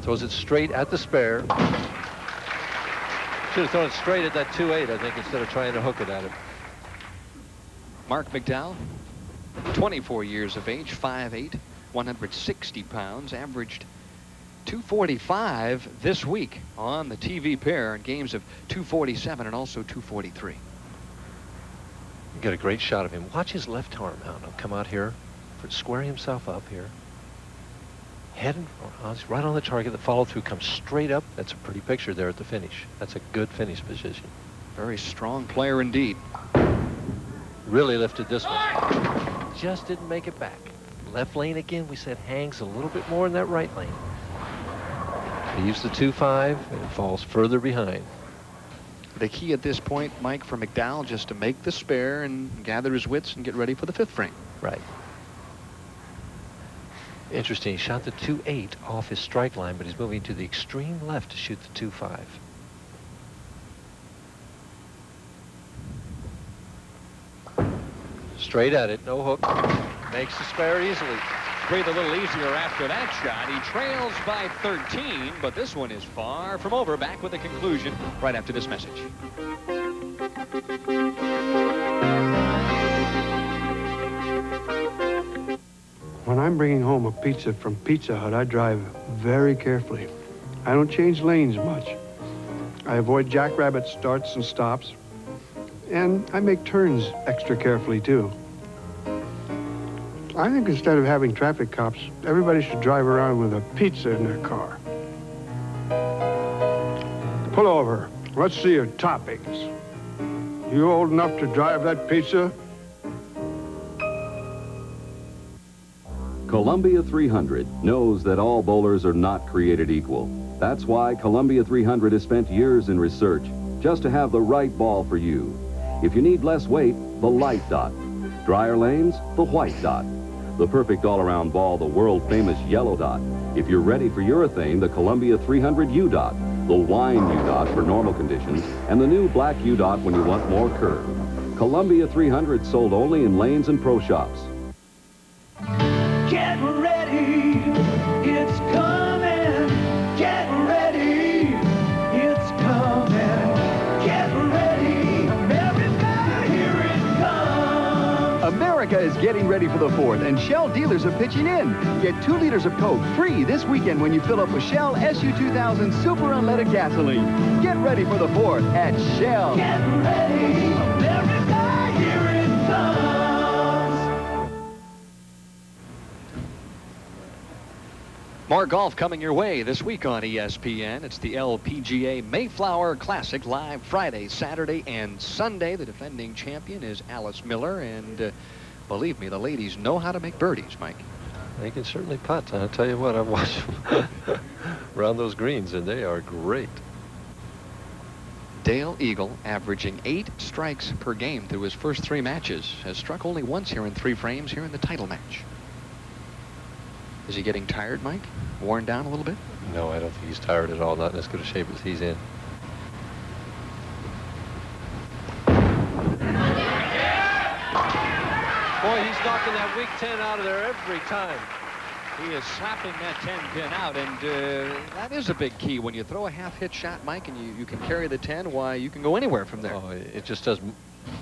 Throws it straight at the spare. Should have thrown it straight at that 2-8, I think, instead of trying to hook it at it. Mark McDowell, 24 years of age, 5'8", 160 pounds, averaged 245 this week on the TV pair in games of 247 and also 243. You get a great shot of him. Watch his left arm now. He'll come out here, square himself up here. Head right on the target. The follow-through comes straight up. That's a pretty picture there at the finish. That's a good finish position. Very strong player indeed. Really lifted this one. Just didn't make it back. Left lane again, we said hangs a little bit more in that right lane. Leaves the 2-5 and falls further behind. The key at this point, Mike, for McDowell, just to make the spare and gather his wits and get ready for the 5th frame. Right. Interesting, he shot the 2-8 off his strike line, but he's moving to the extreme left to shoot the 2-5. Straight at it, no hook. Makes the spare easily. Breathe a little easier after that shot. He trails by 13, but this one is far from over. Back with the conclusion right after this message. When I'm bringing home a pizza from Pizza Hut, I drive very carefully. I don't change lanes much. I avoid jackrabbit starts and stops. And I make turns extra carefully, too. I think instead of having traffic cops, everybody should drive around with a pizza in their car. Pull over. Let's see your toppings. You old enough to drive that pizza? Columbia 300 knows that all bowlers are not created equal. That's why Columbia 300 has spent years in research just to have the right ball for you. If you need less weight, the light dot. Drier lanes, the white dot. The perfect all-around ball, the world-famous yellow dot. If you're ready for urethane, the Columbia 300 U dot, the wine U dot for normal conditions, and the new black U dot when you want more curve. Columbia 300 sold only in lanes and pro shops. Get ready, it's coming. Get ready, it's coming. Get ready, everybody, here it comes. America is getting ready for the 4th, and Shell dealers are pitching in. Get 2 liters of Coke free this weekend when you fill up with Shell SU2000 Super Unleaded Gasoline. Get ready for the 4th at Shell. Get ready, America, here it comes. More golf coming your way this week on ESPN. It's the LPGA Mayflower Classic live Friday, Saturday, and Sunday. The defending champion is Alice Miller, and believe me, the ladies know how to make birdies, Mike. They can certainly putt. I'll tell you what, I've watched them around those greens, and they are great. Dale Eagle, averaging 8 strikes per game through his first 3 matches, has struck only once here in 3 frames here in the title match. Is he getting tired, Mike? Worn down a little bit? No, I don't think he's tired at all. Not in as good a shape as he's in. Boy, he's knocking that weak 10 out of there every time. He is slapping that 10 pin out, and that is a big key. When you throw a half-hit shot, Mike, and you can carry the 10, why, you can go anywhere from there. Oh, it just does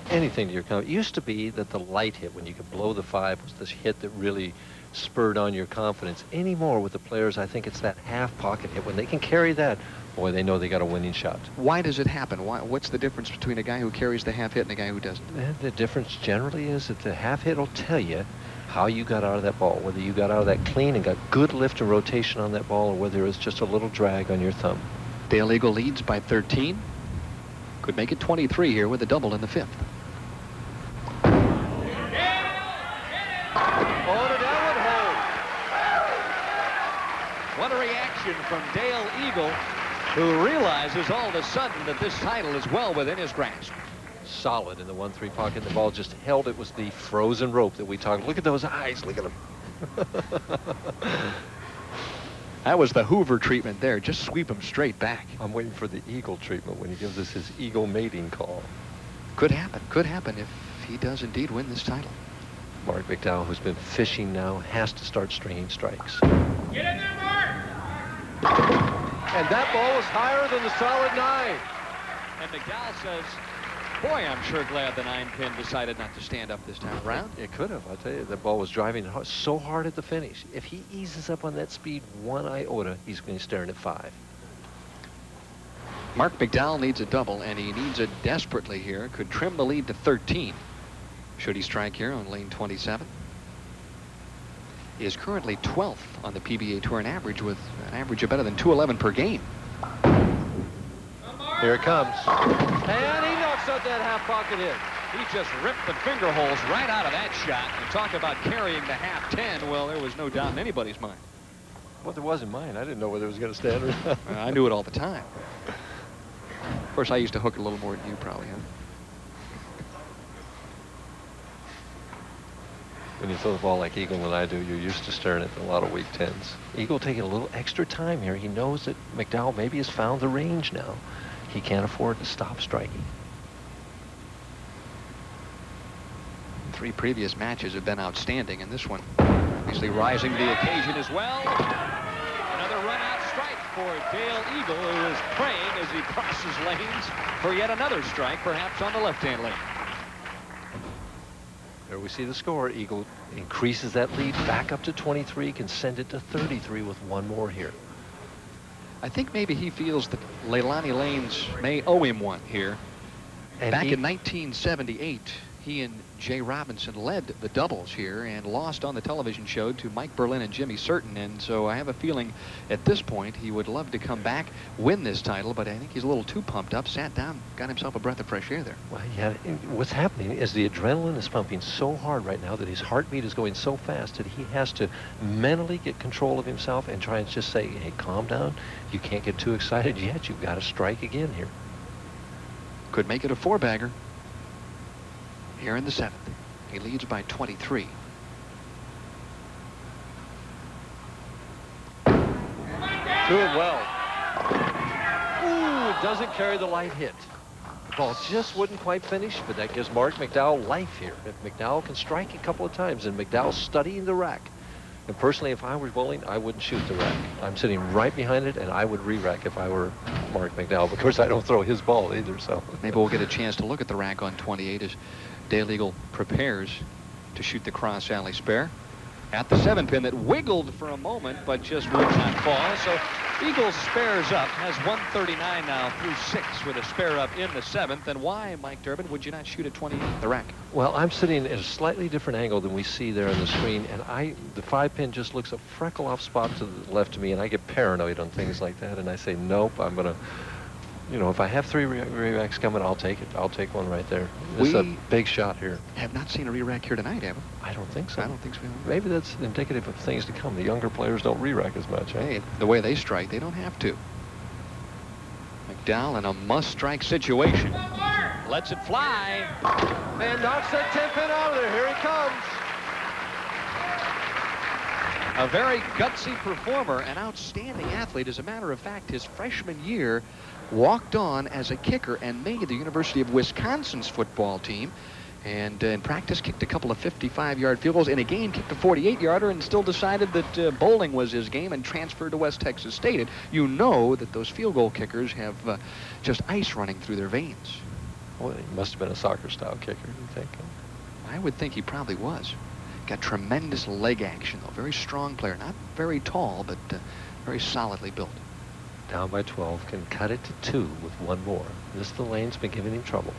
anything to your confidence. It used to be that the light hit, when you could blow the 5, was this hit that really spurred on your confidence. Anymore with the players, I think it's that half pocket hit. When they can carry that, boy, they know they got a winning shot. Why does it happen? What's the difference between a guy who carries the half hit and a guy who doesn't? The difference generally is that the half hit will tell you how you got out of that ball, whether you got out of that clean and got good lift and rotation on that ball, or whether it's just a little drag on your thumb. Dale Eagle leads by 13. Could make it 23 here with a double in the 5th. What a reaction from Dale Eagle, who realizes all of a sudden that this title is well within his grasp. Solid in the 1-3 pocket. The ball just held. It was the frozen rope that we talked. Look at those eyes. Look at them. That was the Hoover treatment there. Just sweep him straight back. I'm waiting for the Eagle treatment when he gives us his Eagle mating call. Could happen. Could happen if he does indeed win this title. Mark McDowell, who's been fishing now, has to start stringing strikes. Get in there, Mark! And that ball was higher than the solid 9. And McDowell says, boy, I'm sure glad the 9-pin decided not to stand up this time around. It could have. I'll tell you, that ball was driving so hard at the finish. If he eases up on that speed 1 iota, he's going to be staring at 5. Mark McDowell needs a double, and he needs it desperately here. Could trim the lead to 13. Should he strike here on lane 27? He is currently 12th on the PBA Tour in average, with an average of better than 211 per game. Here it comes. And he knocks out that half pocket hit. He just ripped the finger holes right out of that shot. And talk about carrying the half 10. Well, there was no doubt in anybody's mind. Well, there wasn't mine. I didn't know whether it was going to stand or not. I knew it all the time. Of course, I used to hook a little more than you probably have. When you throw the ball like Eagle and I do, you're used to staring at a lot of weak 10s. Eagle taking a little extra time here. He knows that McDowell maybe has found the range now. He can't afford to stop striking. 3 previous matches have been outstanding, and this one obviously rising to the occasion as well. Another run-out strike for Dale Eagle, who is praying as he crosses lanes for yet another strike, perhaps on the left-hand lane. There we see the score. Eagle increases that lead back up to 23, can send it to 33 with 1 more here. I think maybe he feels that Leilani Lanes may owe him one here. And back in 1978, he and Jay Robinson led the doubles here and lost on the television show to Mike Berlin and Jimmy Certain. And so I have a feeling at this point he would love to come back, win this title, but I think he's a little too pumped up, sat down, got himself a breath of fresh air there. Well, yeah, what's happening is the adrenaline is pumping so hard right now that his heartbeat is going so fast that he has to mentally get control of himself and try and just say, hey, calm down. You can't get too excited yet. You've got to strike again here. Could make it a 4-bagger. Here in the 7th, he leads by 23. Threw it well. Ooh, it doesn't carry the light hit. The ball just wouldn't quite finish, but that gives Mark McDowell life here. If McDowell can strike a couple of times, and McDowell's studying the rack. And personally, if I were bowling, I wouldn't shoot the rack. I'm sitting right behind it, and I would re-rack if I were Mark McDowell. Of course, I don't throw his ball either, so. Maybe we'll get a chance to look at the rack on 28 as Dale Eagle prepares to shoot the cross alley spare. At the 7-pin that wiggled for a moment, but just would not fall. So Eagle spares up, has 139 now through 6 with a spare up in the 7th. And why, Mike Durbin, would you not shoot at 28 the rack? Well, I'm sitting at a slightly different angle than we see there on the screen, and the 5-pin just looks a freckle off spot to the left of me, and I get paranoid on things like that, and I say, nope, I'm going to, you know, if I have 3 re-racks coming, I'll take it. I'll take one right there. This is a big shot here. Have not seen a re-rack here tonight, have we? I don't think so. I don't think so. Maybe that's indicative of things to come. The younger players don't re-rack as much. Hey, the way they strike, they don't have to. McDowell in a must-strike situation. Lets it fly. And knocks that 10-pin out of there. Here he comes. A very gutsy performer, an outstanding athlete. As a matter of fact, his freshman year walked on as a kicker and made the University of Wisconsin's football team. And in practice, kicked a couple of 55-yard field goals. In a game, kicked a 48-yarder and still decided that bowling was his game and transferred to West Texas State. And you know that those field goal kickers have just ice running through their veins. Well, he must have been a soccer-style kicker, you think? I would think he probably was. Got tremendous leg action, though. Very strong player. Not very tall, but very solidly built. Down by 12, can cut it to 2 with 1 more. This the lane's been giving him trouble.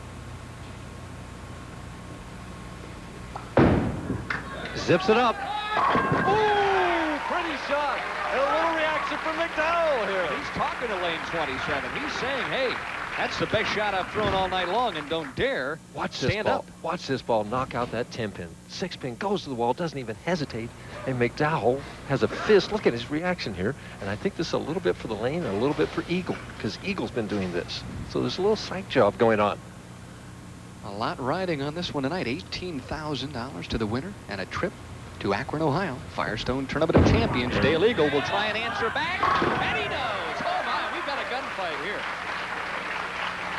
Zips it up. Ooh, pretty shot. And a little reaction from McDowell here. He's talking to lane 27. He's saying, hey, that's the best shot I've thrown all night long, and don't dare stand up. Watch this ball knock out that 10-pin. 6-pin goes to the wall, doesn't even hesitate. And McDowell has a fist. Look at his reaction here. And I think this is a little bit for the lane and a little bit for Eagle, because Eagle's been doing this. So there's a little psych job going on. A lot riding on this one tonight. $18,000 to the winner and a trip to Akron, Ohio. Firestone Tournament of Champions. Dale Eagle will try and answer back, and he does. Oh my, we've got a gunfight here.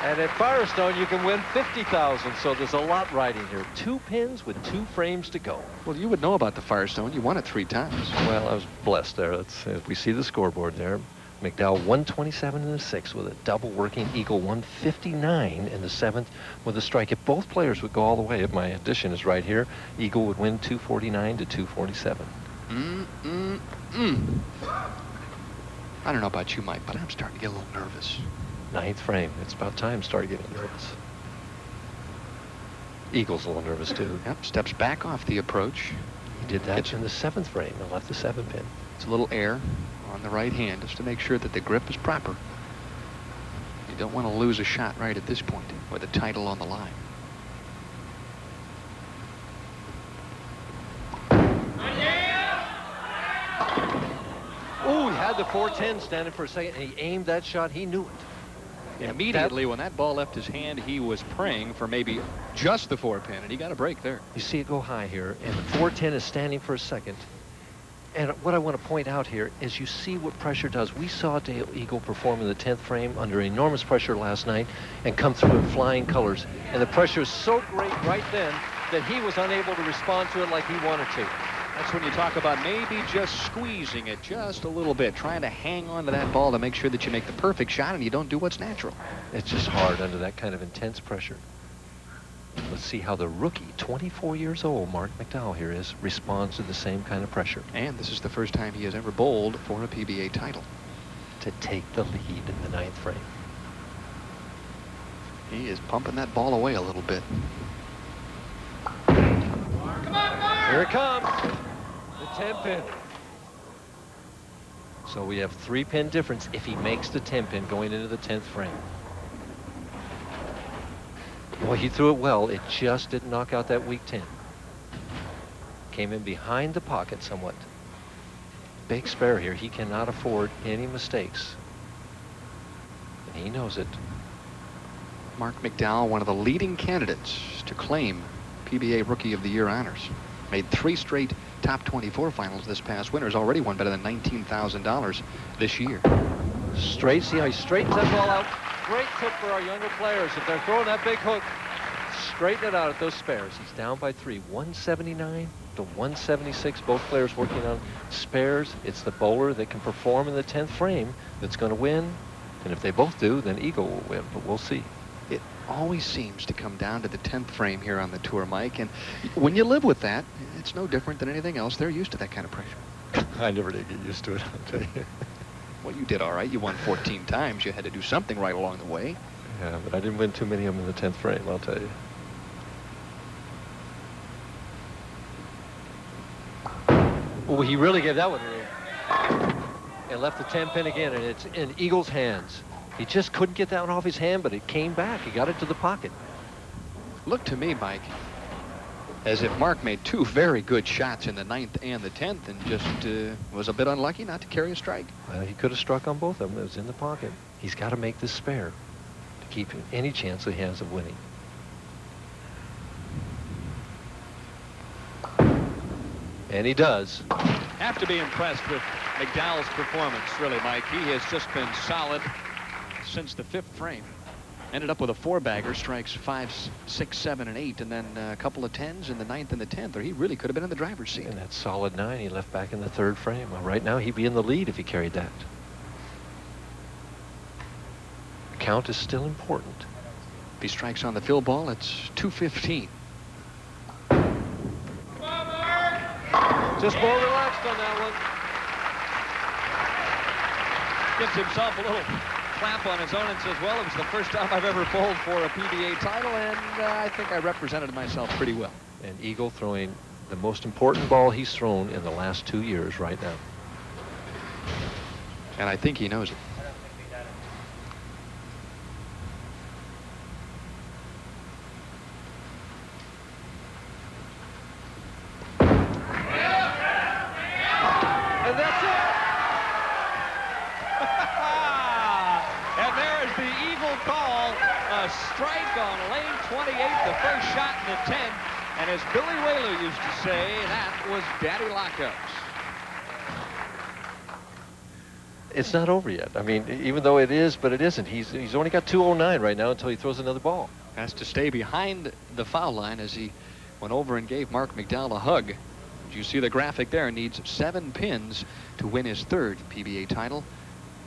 And at Firestone, you can win $50,000, so there's a lot riding here. 2 pins with 2 frames to go. Well, you would know about the Firestone. You won it 3 times. Well, I was blessed there. We see the scoreboard there. McDowell 127 in the 6th with a double working. Eagle 159 in the 7th with a strike. If both players would go all the way, if my addition is right here, Eagle would win 249 to 247. I don't know about you, Mike, but I'm starting to get a little nervous. 9th frame. It's about time to start getting nervous. Eagle's a little nervous too. Yep, steps back off the approach. He did that in the 7th frame and left the 7-pin. It's a little air on the right hand just to make sure that the grip is proper. You don't want to lose a shot right at this point with the title on the line. Oh, he had the 410 standing for a second, and he aimed that shot. He knew it. Immediately, when that ball left his hand, he was praying for maybe just the 4-pin, and he got a break there. You see it go high here, and the 410 is standing for a second. And what I want to point out here is you see what pressure does. We saw Dale Eagle perform in the 10th frame under enormous pressure last night and come through in flying colors. And the pressure is so great right then that he was unable to respond to it like he wanted to. That's when you talk about maybe just squeezing it just a little bit, trying to hang on to that ball to make sure that you make the perfect shot and you don't do what's natural. It's just hard under that kind of intense pressure. Let's see how the rookie, 24 years old, Mark McDowell here is, responds to the same kind of pressure. And this is the first time he has ever bowled for a PBA title. To take the lead in the 9th frame. He is pumping that ball away a little bit. Here it comes. The 10-pin. So we have 3-pin difference if he makes the 10-pin going into the 10th frame. Well, he threw it well. It just didn't knock out that weak 10. Came in behind the pocket somewhat. Big spare here. He cannot afford any mistakes. And he knows it. Mark McDowell, one of the leading candidates to claim PBA Rookie of the Year honors. Made 3 straight top 24 finals this past winter. Has already won better than $19,000 this year. Straight, see how he straightens that ball out. Great tip for our younger players. If they're throwing that big hook, straighten it out at those spares. He's down by 3, 179 to 176. Both players working on spares. It's the bowler that can perform in the 10th frame that's going to win. And if they both do, then Eagle will win, but we'll see. It always seems to come down to the 10th frame here on the tour, Mike. And when you live with that, it's no different than anything else. They're used to that kind of pressure. I never did get used to it, I'll tell you. Well, you did all right. You won 14 times. You had to do something right along the way. Yeah, but I didn't win too many of them in the 10th frame, I'll tell you. Oh, he really gave that one away. And left the 10 pin again, and it's in Eagle's hands. He just couldn't get that one off his hand, but it came back. He got it to the pocket. Looked to me, Mike, as if Mark made 2 very good shots in the 9th and the 10th and just was a bit unlucky not to carry a strike. Well, he could have struck on both of them. It was in the pocket. He's got to make this spare to keep any chance that he has of winning. And he does. Have to be impressed with McDowell's performance, really, Mike. He has just been solid since the 5th frame. Ended up with a 4-bagger, strikes 5, 6, 7, and 8, and then a couple of 10s in the 9th and the 10th, or he really could have been in the driver's seat. And that solid 9 he left back in the 3rd frame. Well, right now he'd be in the lead if he carried that. The count is still important. If he strikes on the fill ball, it's 215. Just more relaxed on that one. Gives himself a little clap on his own and says, well, it was the first time I've ever bowled for a PBA title, and I think I represented myself pretty well. And Eagle throwing the most important ball he's thrown in the last 2 years right now. And I think he knows it. And that's it. And there is the Eagle call. A strike on lane 28, the first shot in the 10th. And as Billy Whaler used to say, that was Daddy Lockouts. It's not over yet. I mean, even though it is, but it isn't. He's only got 209 right now until he throws another ball. Has to stay behind the foul line as he went over and gave Mark McDowell a hug. You see the graphic there. Needs 7 pins to win his 3rd PBA title,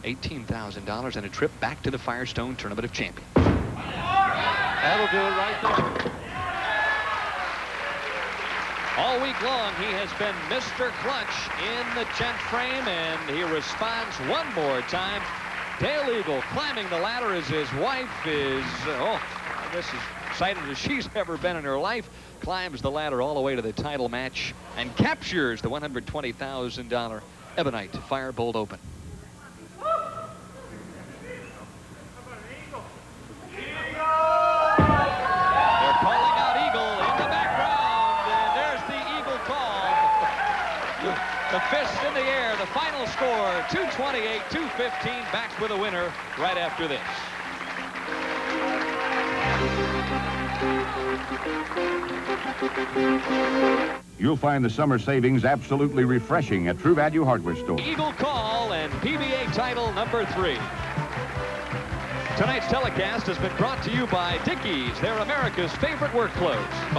$18,000, and a trip back to the Firestone Tournament of Champions. That'll do it right there. All week long, he has been Mr. Clutch in the 10th frame, and he responds one more time. Dale Eagle climbing the ladder as his wife is, I guess as excited as she's ever been in her life, climbs the ladder all the way to the title match and captures the $120,000 Ebonite Firebolt Open. They're calling out Eagle in the background, and there's the Eagle call. The fist in the air, the final score, 228-215, back with a winner right after this. You'll find the summer savings absolutely refreshing at True Value Hardware Store. Eagle call and PBA title number 3. Tonight's telecast has been brought to you by Dickies. They're America's favorite work clothes. But